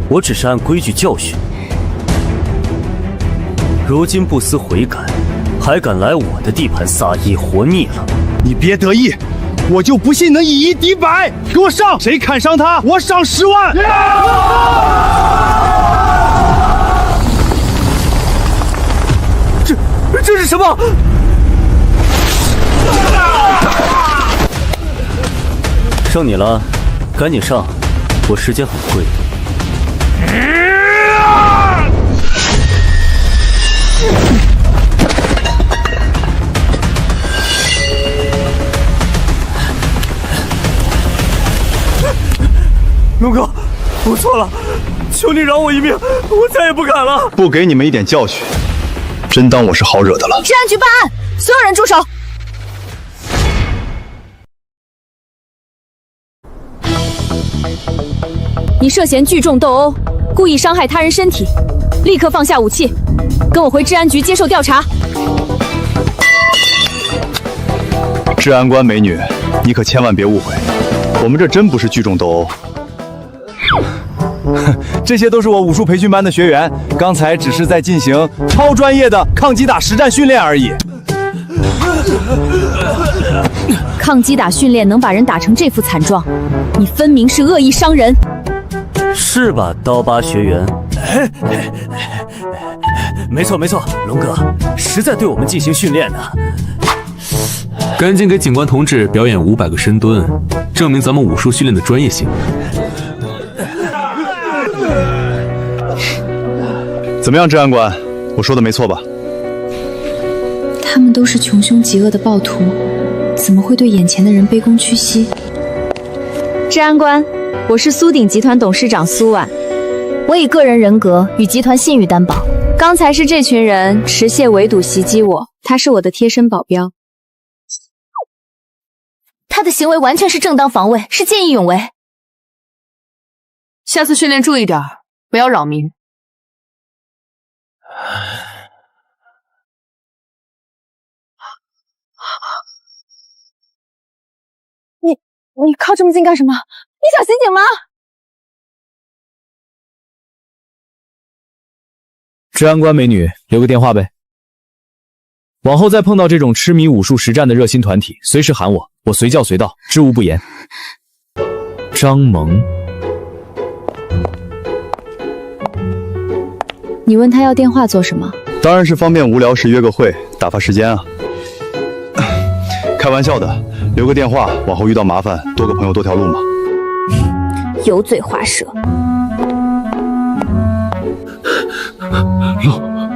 我只是按规矩教训。如今不思悔改，还敢来我的地盘撒野，活腻了。你别得意，我就不信能以1敌100！给我上！谁砍伤他，我赏10万！这是什么？剩你了，赶紧上，我时间很贵。龙哥，我错了，求你饶我一命，我再也不敢了。不给你们一点教训，真当我是好惹的了？治安局办案，所有人住手！你涉嫌聚众斗殴，故意伤害他人身体，立刻放下武器，跟我回治安局接受调查。治安官美女，你可千万别误会，我们这真不是聚众斗殴。这些都是我武术培训班的学员，刚才只是在进行超专业的抗击打实战训练而已。抗击打训练能把人打成这副惨状，你分明是恶意伤人。是吧，刀疤学员？没错没错，龙哥实在对我们进行训练呢。赶紧给警官同志表演500个深蹲，证明咱们武术训练的专业性。怎么样，治安官？我说的没错吧？他们都是穷凶极恶的暴徒，怎么会对眼前的人卑躬屈膝？治安官，我是苏鼎集团董事长苏婉，我以个人人格与集团信誉担保。刚才是这群人持械围堵袭击我，他是我的贴身保镖。他的行为完全是正当防卫，是见义勇为。下次训练注意点，不要扰民。你靠这么近干什么？你想袭警吗？治安官美女，留个电话呗。往后再碰到这种痴迷武术实战的热心团体，随时喊我，我随叫随到，知无不言。张萌，你问他要电话做什么？当然是方便无聊时约个会，打发时间啊。开玩笑的，留个电话，往后遇到麻烦，多个朋友多条路嘛。油嘴滑舌。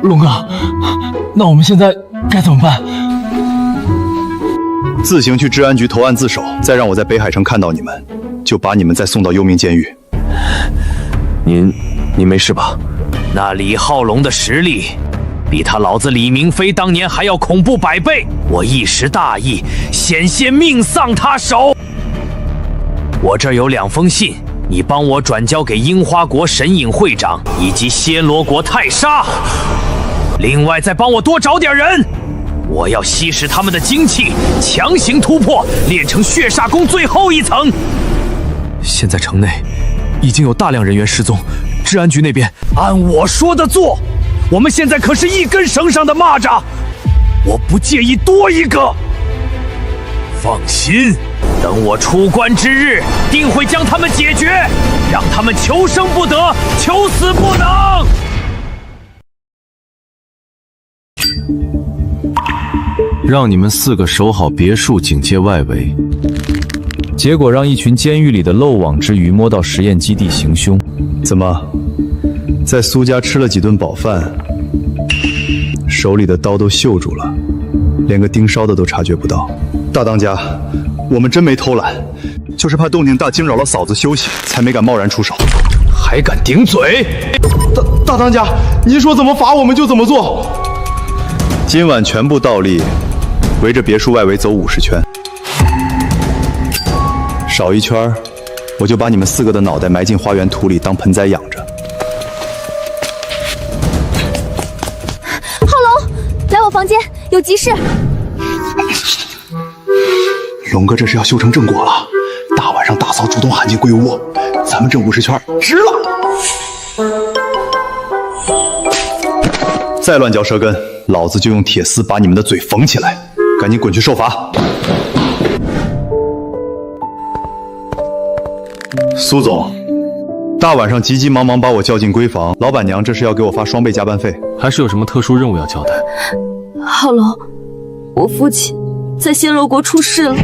龙哥，那我们现在该怎么办？自行去治安局投案自首，再让我在北海城看到你们，就把你们再送到幽冥监狱。您没事吧？那李浩龙的实力，比他老子李明飞当年还要恐怖100倍。我一时大意，险些命丧他手。我这儿有2封信，你帮我转交给樱花国神隐会长以及暹罗国泰莎。另外再帮我多找点人。我要吸食他们的精气，强行突破，练成血煞功最后一层。现在城内已经有大量人员失踪，治安局那边按我说的做。我们现在可是一根绳上的蚂蚱，我不介意多一个。放心，等我出关之日，定会将他们解决，让他们求生不得，求死不能。让你们4个守好别墅警戒外围，结果让一群监狱里的漏网之鱼摸到实验基地行凶。怎么，在苏家吃了几顿饱饭，手里的刀都锈住了，连个盯梢的都察觉不到？大当家，我们真没偷懒，就是怕动静大惊扰了嫂子休息，才没敢贸然出手。还敢顶嘴！大当家，您说怎么罚我们就怎么做。今晚全部倒立，围着别墅外围走50圈，少1圈，我就把你们4个的脑袋埋进花园土里当盆栽养着。浩龙，来我房间，有急事。龙哥这是要修成正果了，大晚上大嫂主动喊进贵屋，咱们这50圈值了。再乱嚼舌根，老子就用铁丝把你们的嘴缝起来！赶紧滚去受罚。苏总，大晚上急急忙忙把我叫进闺房，老板娘这是要给我发双倍加班费，还是有什么特殊任务要交代？浩龙，我父亲在暹罗国出事了。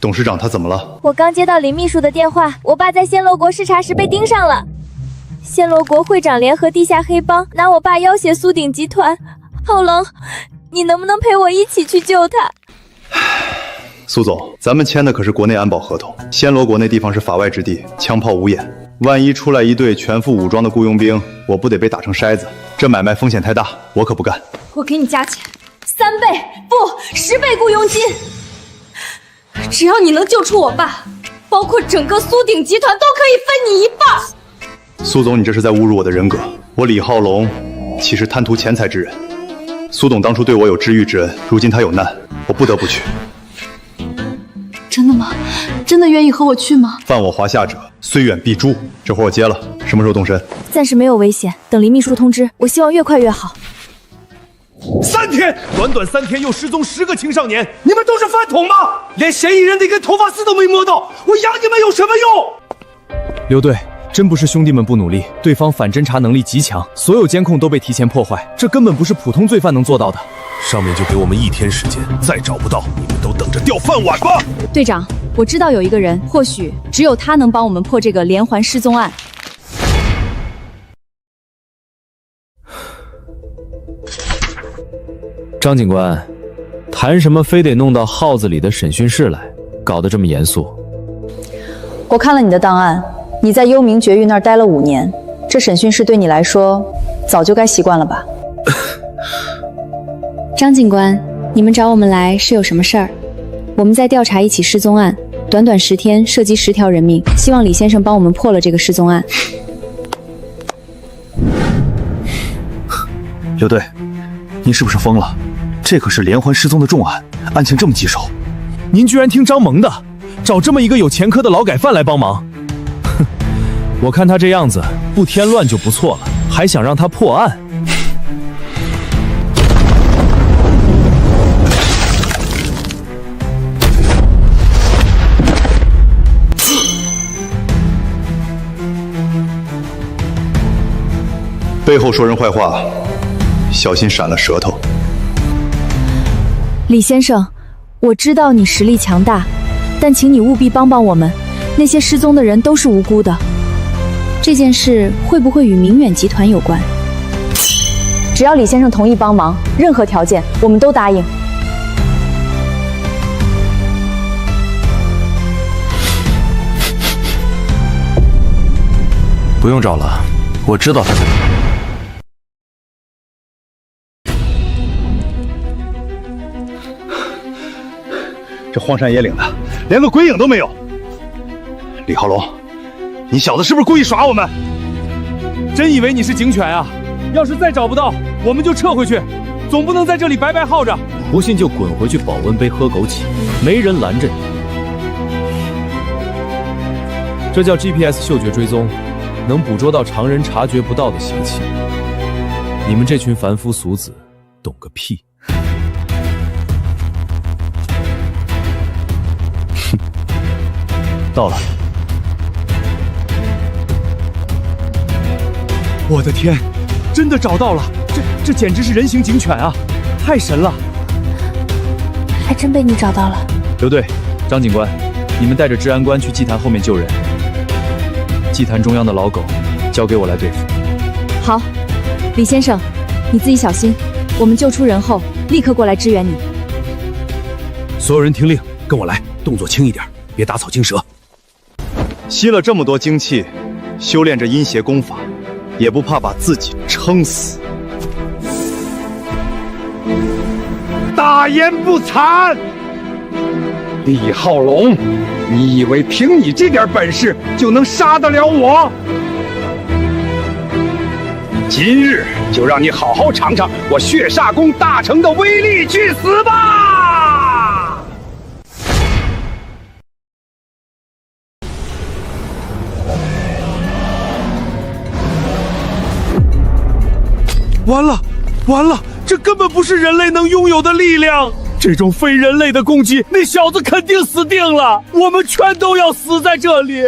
董事长他怎么了？我刚接到林秘书的电话，我爸在暹罗国视察时被盯上了。暹罗国会长联合地下黑帮拿我爸要挟苏鼎集团。浩龙，你能不能陪我一起去救他？苏总，咱们签的可是国内安保合同，暹罗国那地方是法外之地，枪炮无眼，万一出来一队全副武装的雇佣兵，我不得被打成筛子？这买卖风险太大，我可不干。我给你加钱，3倍不10倍雇佣金，只要你能救出我爸，包括整个苏鼎集团都可以分你1半。苏总，你这是在侮辱我的人格。我李浩龙岂是贪图钱财之人？苏董当初对我有知遇之恩，如今他有难，我不得不去。真的吗？真的愿意和我去吗？犯我华夏者，虽远必诛。这活我接了，什么时候动身？暂时没有危险，等林秘书通知，我希望越快越好。3天，短短3天又失踪10个青少年，你们都是饭桶吗？连嫌疑人的一根头发丝都没摸到，我养你们有什么用？刘队，真不是兄弟们不努力，对方反侦查能力极强，所有监控都被提前破坏，这根本不是普通罪犯能做到的。上面就给我们1天时间，再找不到，你们都等着掉饭碗吧！队长，我知道有一个人，或许只有他能帮我们破这个连环失踪案。张警官，谈什么非得弄到号子里的审讯室来，搞得这么严肃？我看了你的档案，你在幽冥绝域那儿待了5年，这审讯室对你来说早就该习惯了吧？张警官，你们找我们来是有什么事儿？我们在调查一起失踪案，短短10天涉及10条人命，希望李先生帮我们破了这个失踪案。刘队，您是不是疯了？这可是连环失踪的重案，案情这么棘手，您居然听张萌的，找这么一个有前科的劳改犯来帮忙？哼，我看他这样子，不添乱就不错了，还想让他破案？背后说人坏话，小心闪了舌头。李先生，我知道你实力强大，但请你务必帮帮我们，那些失踪的人都是无辜的。这件事会不会与明远集团有关？只要李先生同意帮忙，任何条件我们都答应。不用找了，我知道他在哪。这荒山野岭的，连个鬼影都没有。李浩龙，你小子是不是故意耍我们？真以为你是警犬啊？要是再找不到，我们就撤回去，总不能在这里白白耗着。不信就滚回去保温杯喝枸杞，没人拦着你。这叫 GPS 嗅觉追踪，能捕捉到常人察觉不到的邪气。你们这群凡夫俗子，懂个屁！哼，到了。我的天，真的找到了！这简直是人形警犬啊，太神了！还真被你找到了。刘队、张警官，你们带着治安官去祭坛后面救人。祭坛中央的老狗，交给我来对付。好，李先生，你自己小心。我们救出人后，立刻过来支援你。所有人听令，跟我来，动作轻一点，别打草惊蛇。吸了这么多精气，修炼着阴邪功法，也不怕把自己撑死。大言不惭！李浩龙，你以为凭你这点本事就能杀得了我？今日就让你好好尝尝我血煞功大成的威力！去死吧！完了，完了！这根本不是人类能拥有的力量！这种非人类的攻击，那小子肯定死定了！我们全都要死在这里！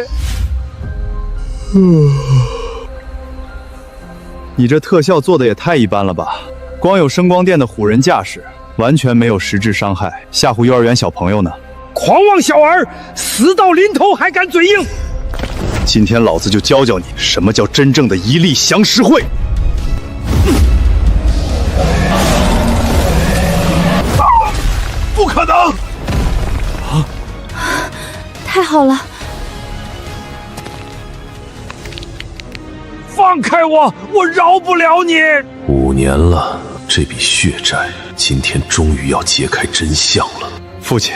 你这特效做的也太一般了吧！光有声光电的唬人架势，完全没有实质伤害，吓唬幼儿园小朋友呢！狂妄小儿，死到临头还敢嘴硬！今天老子就教教你，什么叫真正的一力降十会！不可能！太好了！放开我！我饶不了你！5年了，这笔血债今天终于要揭开真相了。父亲，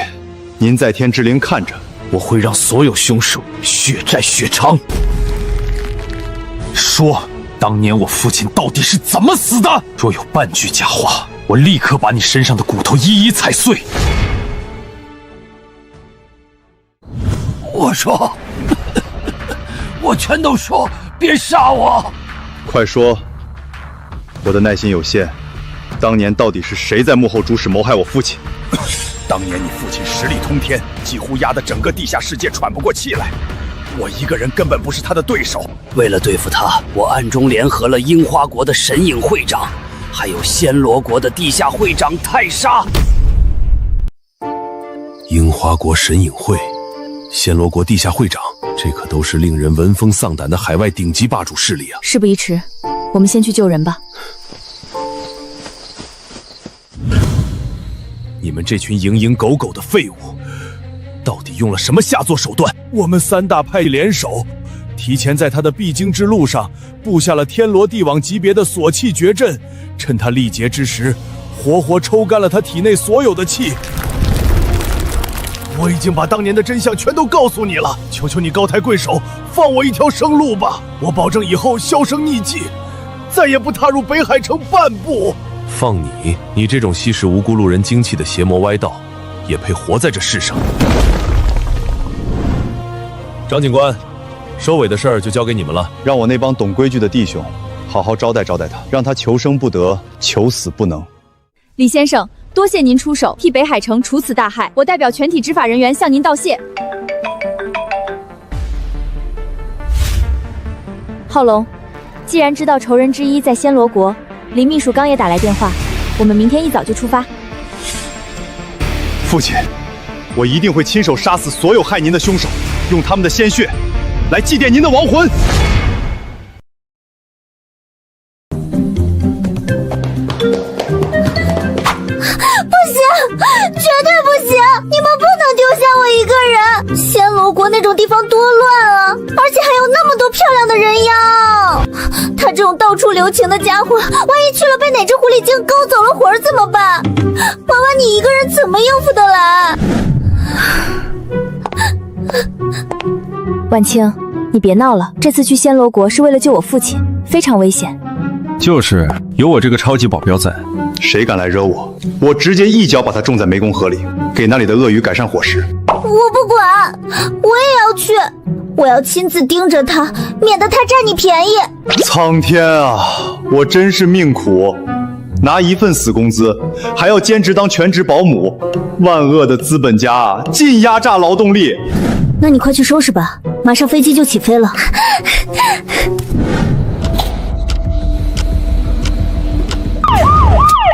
您在天之灵看着，我会让所有凶手血债血偿。说，当年我父亲到底是怎么死的？若有半句假话，我立刻把你身上的骨头一一踩碎。我说，我全都说，别杀我！快说，我的耐心有限。当年到底是谁在幕后主使谋害我父亲？当年你父亲实力通天，几乎压得整个地下世界喘不过气来。我一个人根本不是他的对手。为了对付他，我暗中联合了樱花国的神影会长，还有暹罗国的地下会长泰莎。樱花国神影会，暹罗国地下会长，这可都是令人闻风丧胆的海外顶级霸主势力啊！事不宜迟，我们先去救人吧。你们这群蝇营狗苟的废物，到底用了什么下作手段？我们3大派联手，提前在他的必经之路上布下了天罗地网级别的锁气绝阵，趁他力竭之时，活活抽干了他体内所有的气。我已经把当年的真相全都告诉你了，求求你高抬贵手，放我一条生路吧！我保证以后销声匿迹，再也不踏入北海城半步。放你？你这种吸食无辜路人精气的邪魔歪道，也配活在这世上？张警官，收尾的事儿就交给你们了，让我那帮懂规矩的弟兄好好招待招待他，让他求生不得，求死不能。李先生，多谢您出手替北海城除此大害，我代表全体执法人员向您道谢。浩龙，既然知道仇人之一在暹罗国，林秘书刚也打来电话，我们明天一早就出发。父亲，我一定会亲手杀死所有害您的凶手，用他们的鲜血来祭奠您的亡魂。暹罗国那种地方多乱啊，而且还有那么多漂亮的人妖。他这种到处留情的家伙，万一去了被哪只狐狸精勾走了魂怎么办？娃娃，你一个人怎么应付得来？婉清，你别闹了，这次去暹罗国是为了救我父亲，非常危险。就是有我这个超级保镖在，谁敢来惹我，我直接一脚把他种在湄公河里，给那里的鳄鱼改善伙食。我不管，我也要去，我要亲自盯着他，免得他占你便宜。苍天啊，我真是命苦，拿一份死工资，还要兼职当全职保姆，万恶的资本家尽压榨劳动力。那你快去收拾吧，马上飞机就起飞了。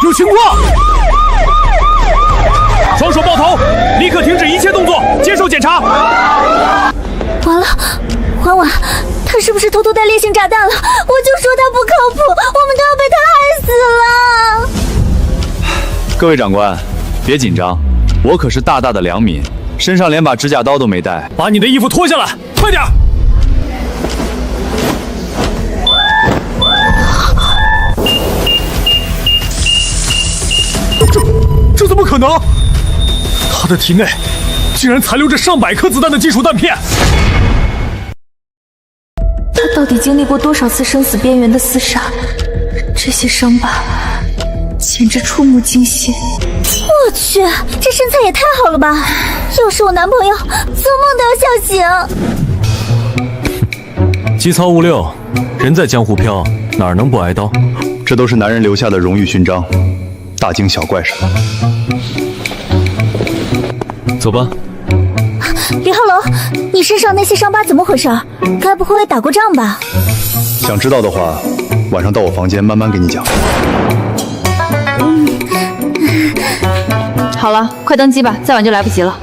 有情况！双手抱头，立刻停止一切动作，接受检查。完了，婉婉，他是不是偷偷带烈性炸弹了？我就说他不靠谱，我们都要被他害死了。各位长官，别紧张，我可是大大的良民，身上连把指甲刀都没带。把你的衣服脱下来，快点！这怎么可能？他的体内竟然残留着上百颗子弹的金属弹片。他到底经历过多少次生死边缘的厮杀？这些伤疤简直触目惊心。我去，这身材也太好了吧！要是我男朋友，做梦都要笑醒。机操物六，人在江湖飘，哪能不挨刀？这都是男人留下的荣誉勋章，大惊小怪什么？走吧。李浩龙，你身上那些伤疤怎么回事？该不会打过仗吧？想知道的话，晚上到我房间慢慢给你讲。好了，快登机吧，再晚就来不及了。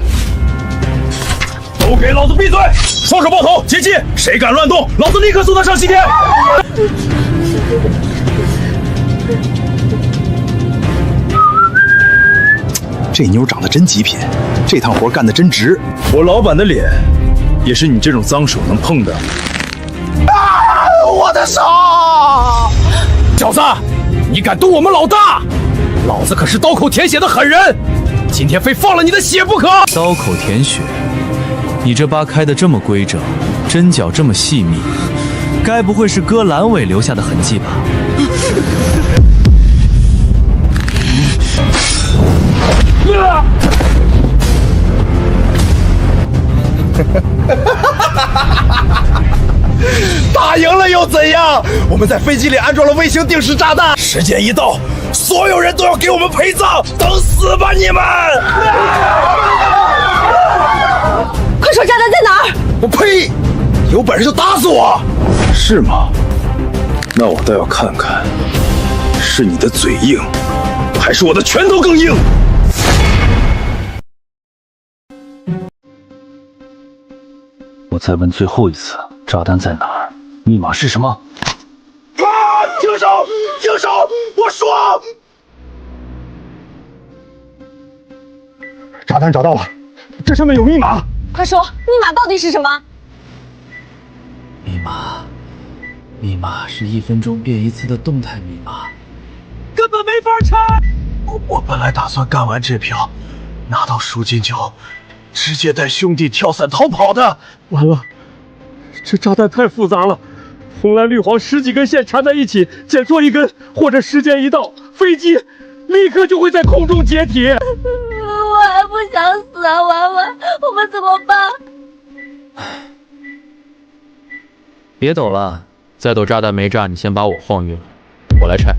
都给老子闭嘴！双手抱头，接机！谁敢乱动，老子立刻送他上西天！这妞长得真极品，这趟活干得真值。我老板的脸，也是你这种脏手能碰的。啊！我的手！小子，你敢动我们老大？老子可是刀口舔血的狠人，今天非放了你的血不可！刀口舔血，你这疤开得这么规整，针脚这么细密，该不会是割阑尾留下的痕迹吧？打赢了又怎样？我们在飞机里安装了卫星定时炸弹，时间一到，所有人都要给我们陪葬，等死吧你们！快说炸弹在哪儿？我呸！有本事就打死我！是吗？那我倒要看看，是你的嘴硬，还是我的拳头更硬？我再问最后一次，炸弹在哪儿？密码是什么？啊！停手！停手！我说，炸弹找到了，这上面有密码。快说，密码到底是什么？密码是1分钟变一次的动态密码，根本没法拆。我本来打算干完这票，拿到赎金就直接带兄弟跳伞逃跑的。完了，这炸弹太复杂了，红蓝绿黄10几根线缠在一起，剪错一根或者时间一到，飞机立刻就会在空中解体。我还不想死啊，婉婉，我们怎么办？别抖了，再抖炸弹没炸，你先把我晃晕了，我来拆。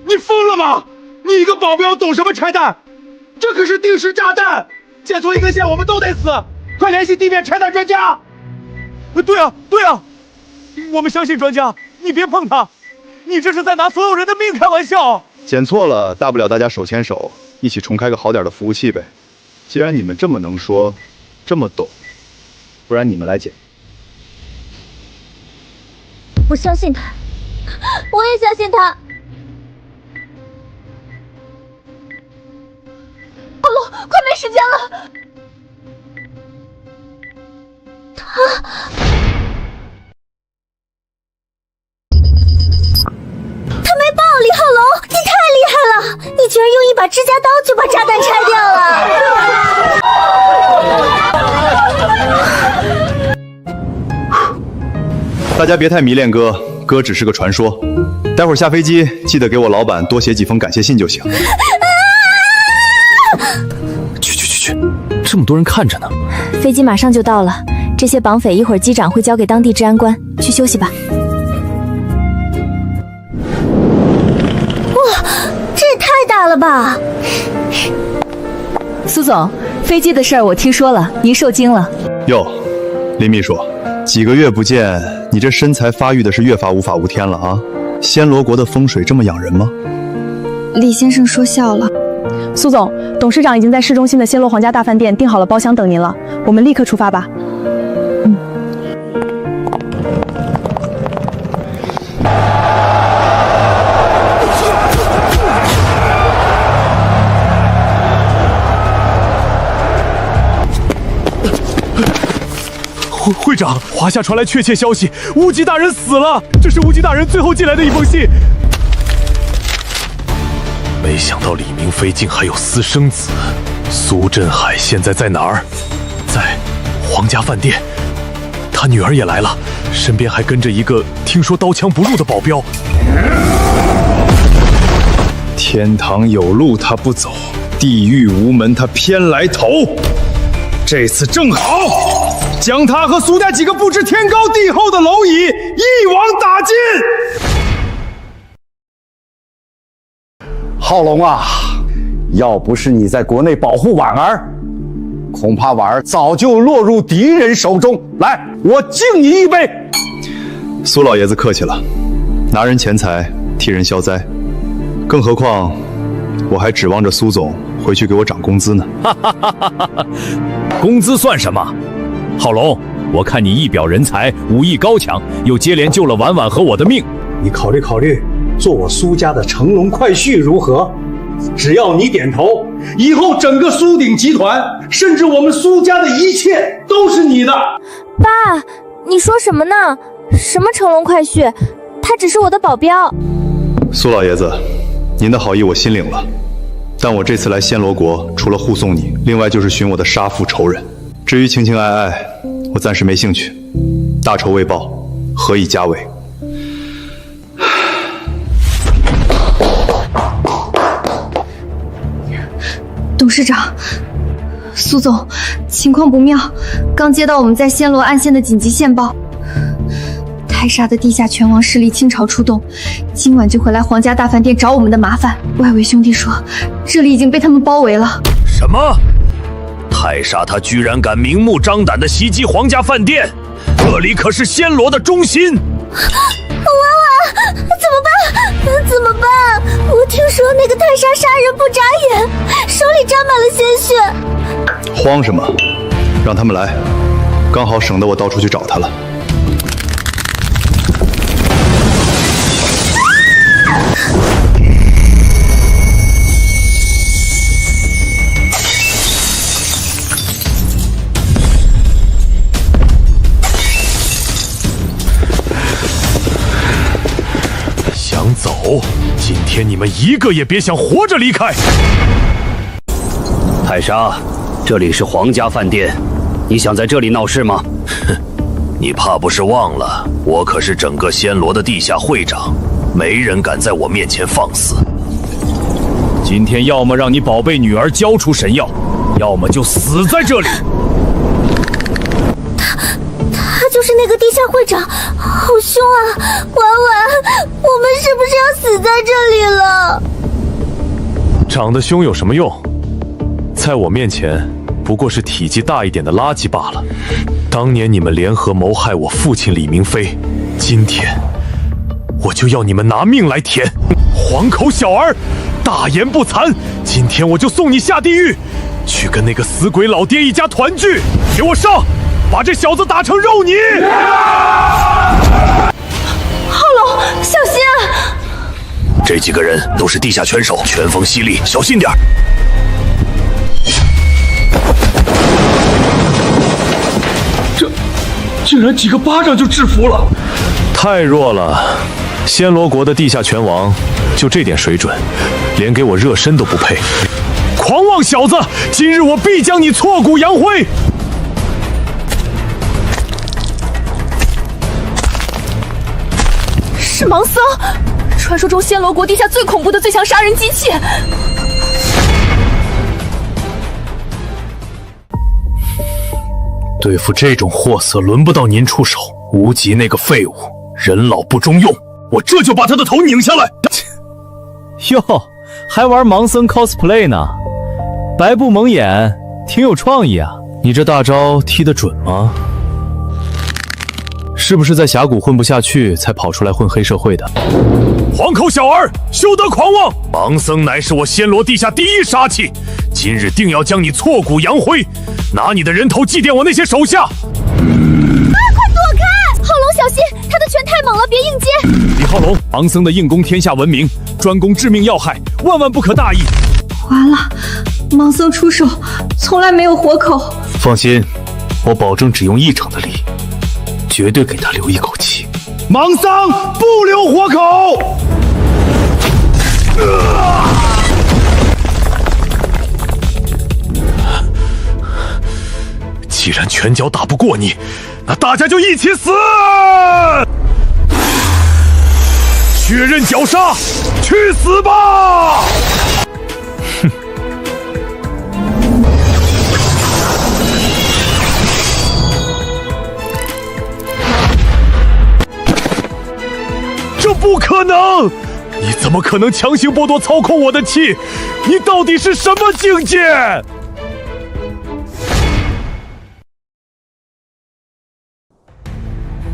你疯了吗？你一个保镖懂什么拆弹？这可是定时炸弹，剪错一根线我们都得死！快联系地面拆弹专家！对啊，我们相信专家，你别碰他，你这是在拿所有人的命开玩笑。剪错了，大不了大家手牵手一起重开个好点的服务器呗。既然你们这么能说，这么懂，不然你们来剪。我相信他，我也相信他。好了，快没时间了。他没爆！李浩龙，你太厉害了！你居然用一把指甲刀就把炸弹拆掉了。大家别太迷恋哥，哥只是个传说。待会儿下飞机记得给我老板多写几封感谢信就行。去，这么多人看着呢。飞机马上就到了，这些绑匪一会儿机长会交给当地治安官，去休息吧。哇，这也太大了吧！苏总，飞机的事儿我听说了，您受惊了。哟，林秘书，几个月不见，你这身材发育的是越发无法无天了啊！暹罗国的风水这么养人吗？李先生说笑了。苏总，董事长已经在市中心的暹罗皇家大饭店订好了包厢等您了，我们立刻出发吧。会长，华夏传来确切消息，无极大人死了。这是无极大人最后寄来的一封信。没想到李明飞竟还有私生子。苏振海现在在哪儿？在皇家饭店。他女儿也来了，身边还跟着一个听说刀枪不入的保镖。天堂有路他不走，地狱无门他偏来投。这次正好。将他和苏家几个不知天高地厚的蝼蚁一网打尽。浩龙啊，要不是你在国内保护婉儿，恐怕婉儿早就落入敌人手中。来，我敬你一杯。苏老爷子客气了，拿人钱财替人消灾，更何况我还指望着苏总回去给我涨工资呢。工资算什么？浩龙，我看你一表人才，武艺高强，又接连救了婉婉和我的命。你考虑考虑，做我苏家的乘龙快婿如何？只要你点头，以后整个苏鼎集团，甚至我们苏家的一切都是你的。爸，你说什么呢？什么乘龙快婿？他只是我的保镖。苏老爷子，您的好意我心领了，但我这次来暹罗国，除了护送你，另外就是寻我的杀父仇人。至于情情爱爱，我暂时没兴趣。大仇未报，何以家为？董事长，苏总，情况不妙，刚接到我们在暹罗暗线的紧急线报，泰莎的地下拳王势力倾巢出动，今晚就会来皇家大饭店找我们的麻烦。外围兄弟说，这里已经被他们包围了。什么？泰莎他居然敢明目张胆地袭击皇家饭店，这里可是暹罗的中心。婉婉，怎么办？我听说那个泰莎杀人不眨眼，手里沾满了鲜血。慌什么？让他们来，刚好省得我到处去找他了。想走，今天你们一个也别想活着离开。泰莎，这里是皇家饭店，你想在这里闹事吗？哼，你怕不是忘了，我可是整个暹罗的地下会长，没人敢在我面前放肆。今天要么让你宝贝女儿交出神药，要么就死在这里。他就是那个地下会长，好凶啊！婉婉，我们是不是要死在这里了？长得凶有什么用？在我面前不过是体积大一点的垃圾罢了。当年你们联合谋害我父亲李明飞，今天我就要你们拿命来填！黄口小儿，大言不惭！今天我就送你下地狱，去跟那个死鬼老爹一家团聚！给我上！把这小子打成肉泥！浩龙，小心啊！这几个人都是地下拳手，拳风犀利，小心点儿。竟然几个巴掌就制服了，太弱了。暹罗国的地下拳王就这点水准，连给我热身都不配。狂妄小子，今日我必将你挫骨扬灰！是盲僧，传说中暹罗国地下最恐怖的最强杀人机器。对付这种货色，轮不到您出手。无极那个废物，人老不中用，我这就把他的头拧下来。哟，还玩盲僧 cosplay 呢？白布蒙眼，挺有创意啊！你这大招踢得准吗？是不是在峡谷混不下去，才跑出来混黑社会的？黄口小儿，休得狂妄！盲僧乃是我暹罗地下第一杀器，今日定要将你挫骨扬灰，拿你的人头祭奠我那些手下！快躲开！浩龙小心，他的拳太猛了，别硬接！李浩龙，盲僧的硬功天下闻名，专攻致命要害，万万不可大意。完了，盲僧出手从来没有活口。放心，我保证只用1成的力，绝对给他留一口气。盲僧不留活口！既然拳脚打不过你，那大家就一起死！血刃绞杀，去死吧！哼！这不可能！你怎么可能强行剥夺操控我的气？你到底是什么境界？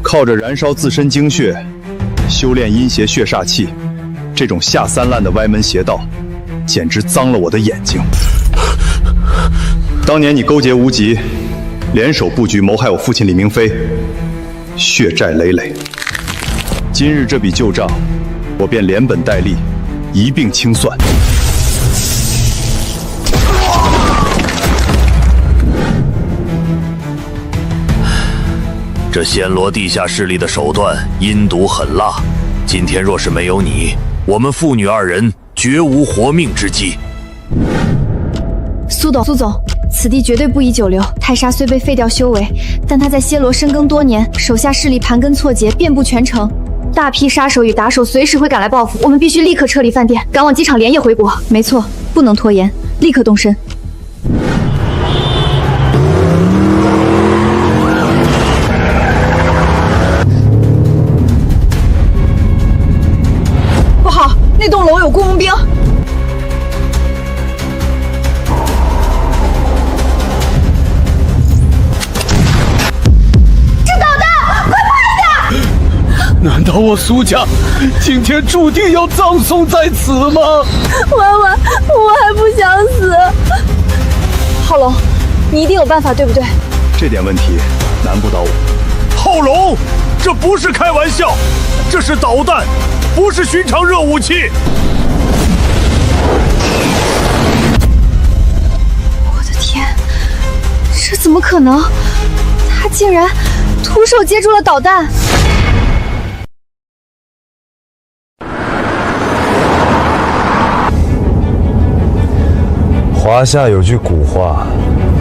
靠着燃烧自身精血，修炼阴邪血煞气，这种下三滥的歪门邪道，简直脏了我的眼睛。当年你勾结无极，联手布局谋害我父亲李明飞，血债累累。今日这笔旧账，我便连本带利一并清算。这暹罗地下势力的手段阴毒狠辣，今天若是没有你，我们父女2人绝无活命之机。苏总，此地绝对不宜久留。泰莎虽被废掉修为，但她在暹罗深耕多年，手下势力盘根错节，遍布全城。大批杀手与打手随时会赶来报复，我们必须立刻撤离饭店，赶往机场连夜回国。没错，不能拖延，立刻动身。不好，那栋楼有雇佣兵。难道我苏家今天注定要葬送在此吗？婉婉，我还不想死。浩龙，你一定有办法，对不对？这点问题难不倒我。浩龙，这不是开玩笑，这是导弹，不是寻常热武器。我的天，这怎么可能？他竟然徒手接住了导弹！华夏有句古话，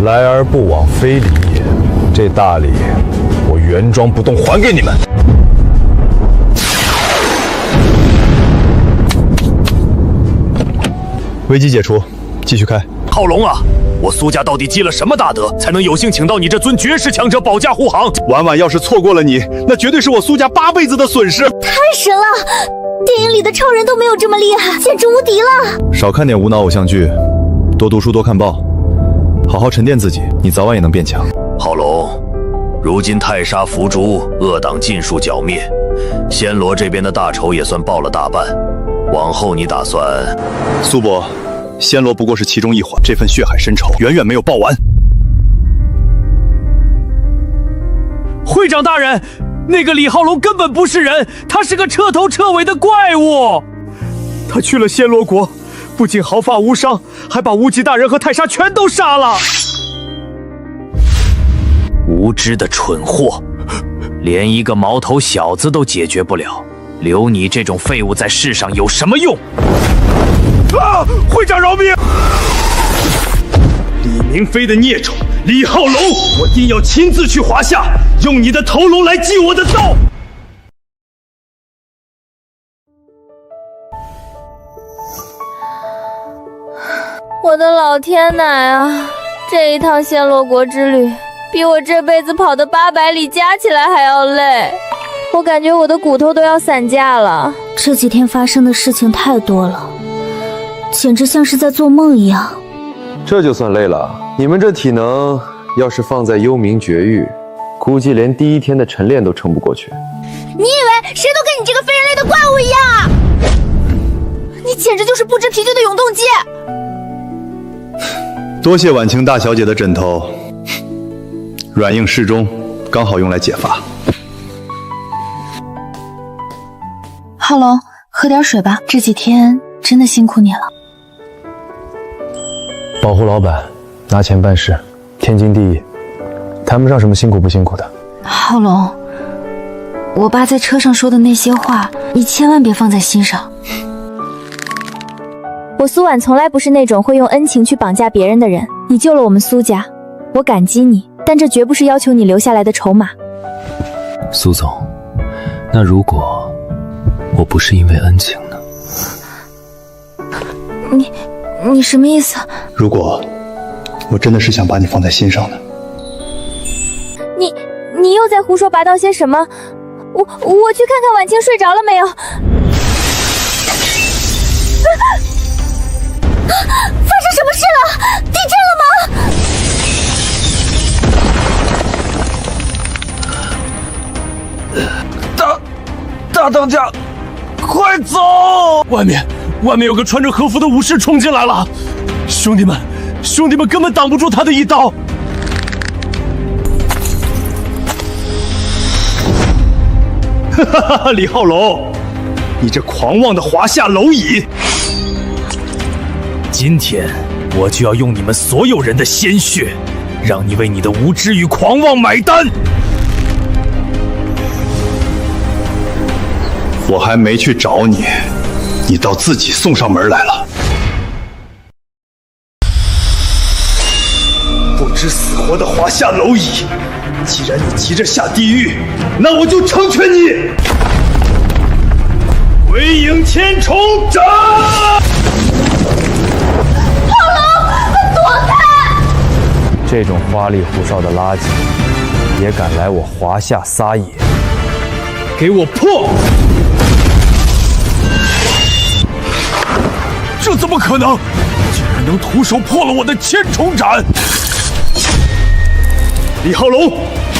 来而不往非礼也。这大礼，我原装不动还给你们。危机解除，继续开。浩龙啊，我苏家到底积了什么大德，才能有幸请到你这尊绝世强者保驾护航？婉婉要是错过了你，那绝对是我苏家8辈子的损失。太神了！电影里的超人都没有这么厉害，简直无敌了。少看点无脑偶像剧，多读书多看报，好好沉淀自己，你早晚也能变强。浩龙，如今泰莎伏诛，恶党尽数剿灭，暹罗这边的大仇也算报了大半。往后你打算？苏伯，暹罗不过是其中一环，这份血海深仇远远没有报完。会长大人，那个李浩龙根本不是人，他是个彻头彻尾的怪物。他去了暹罗国，不仅毫发无伤，还把无极大人和泰莎全都杀了。无知的蠢货！连一个毛头小子都解决不了，留你这种废物在世上有什么用？啊！会长饶命！李明飞的孽种李浩龙，我定要亲自去华夏，用你的头颅来祭我的道！我的老天奶啊！这一趟暹罗国之旅，比我这辈子跑的800里加起来还要累。我感觉我的骨头都要散架了。这几天发生的事情太多了，简直像是在做梦一样。这就算累了，你们这体能要是放在幽冥绝域，估计连第1天的晨练都撑不过去。你以为谁都跟你这个非人类的怪物一样啊？你简直就是不知疲倦的永动机！多谢婉清大小姐的枕头，软硬适中，刚好用来解乏。浩龙，喝点水吧，这几天真的辛苦你了。保护老板，拿钱办事，天经地义，谈不上什么辛苦不辛苦的。浩龙，我爸在车上说的那些话，你千万别放在心上。我苏婉从来不是那种会用恩情去绑架别人的人，你救了我们苏家，我感激你，但这绝不是要求你留下来的筹码。苏总，那如果我不是因为恩情呢？你什么意思？如果我真的是想把你放在心上的，你又在胡说八道些什么？我去看看婉清睡着了没有。发生什么事了？地震了吗？大当家，快走！外面有个穿着和服的武士冲进来了，兄弟们根本挡不住他的一刀。哈哈哈！李浩龙，你这狂妄的华夏蝼蚁！今天我就要用你们所有人的鲜血，让你为你的无知与狂妄买单！我还没去找你，你倒自己送上门来了。不知死活的华夏蝼蚁，既然你急着下地狱，那我就成全你！鬼影千重斩！这种花里胡哨的垃圾，也敢来我华夏撒野？给我破！这怎么可能？竟然能徒手破了我的千重斩！李浩龙，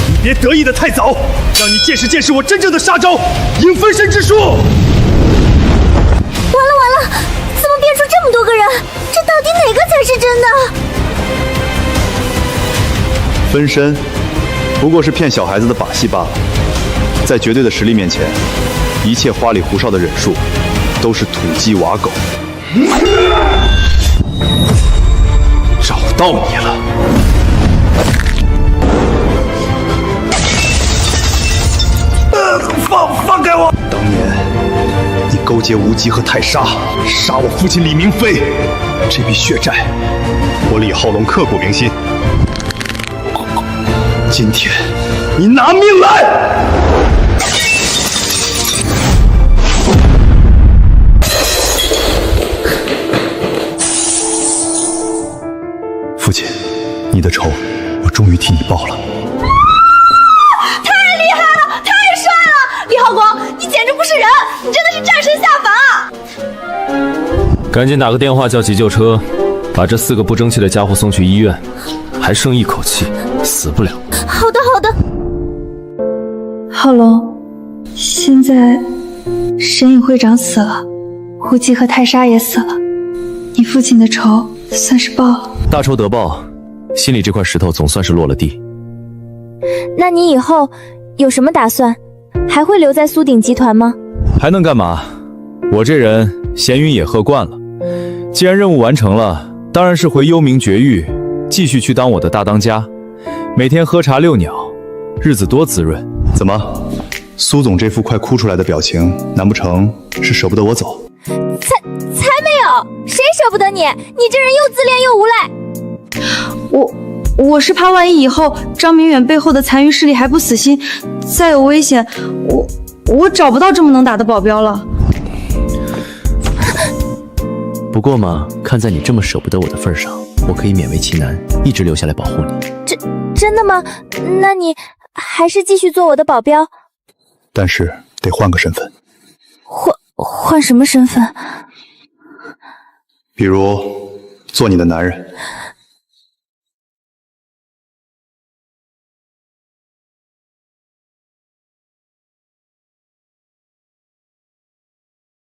你别得意的太早，让你见识见识我真正的杀招——影分身之术！完了，怎么变出这么多个人？这到底哪个才是真的？分身不过是骗小孩子的把戏罢了，在绝对的实力面前，一切花里胡哨的忍术都是土鸡瓦狗。找到你了！放开我！当年你勾结无极和泰莎，杀我父亲李明飞，这笔血债，我李浩龙刻骨铭心。今天你拿命来！父亲，你的仇我终于替你报了。太厉害了，太帅了！李浩光，你简直不是人，你真的是战神下凡啊！赶紧打个电话叫急救车，把这4个不争气的家伙送去医院，还剩一口气，死不了。好的。浩龙，现在神隐会长死了，无极和泰莎也死了，你父亲的仇算是报了。大仇得报，心里这块石头总算是落了地。那你以后有什么打算？还会留在苏鼎集团吗？还能干嘛？我这人闲云野鹤惯了，既然任务完成了，当然是回幽冥绝域，继续去当我的大当家，每天喝茶遛鸟，日子多滋润。怎么，苏总这副快哭出来的表情，难不成是舍不得我走？才没有，谁舍不得你？你这人又自恋又无赖。我是怕万一以后张明远背后的残余势力还不死心，再有危险，我找不到这么能打的保镖了。不过嘛，看在你这么舍不得我的份上，我可以勉为其难，一直留下来保护你。真的吗？那你还是继续做我的保镖。但是得换个身份。换什么身份？比如做你的男人。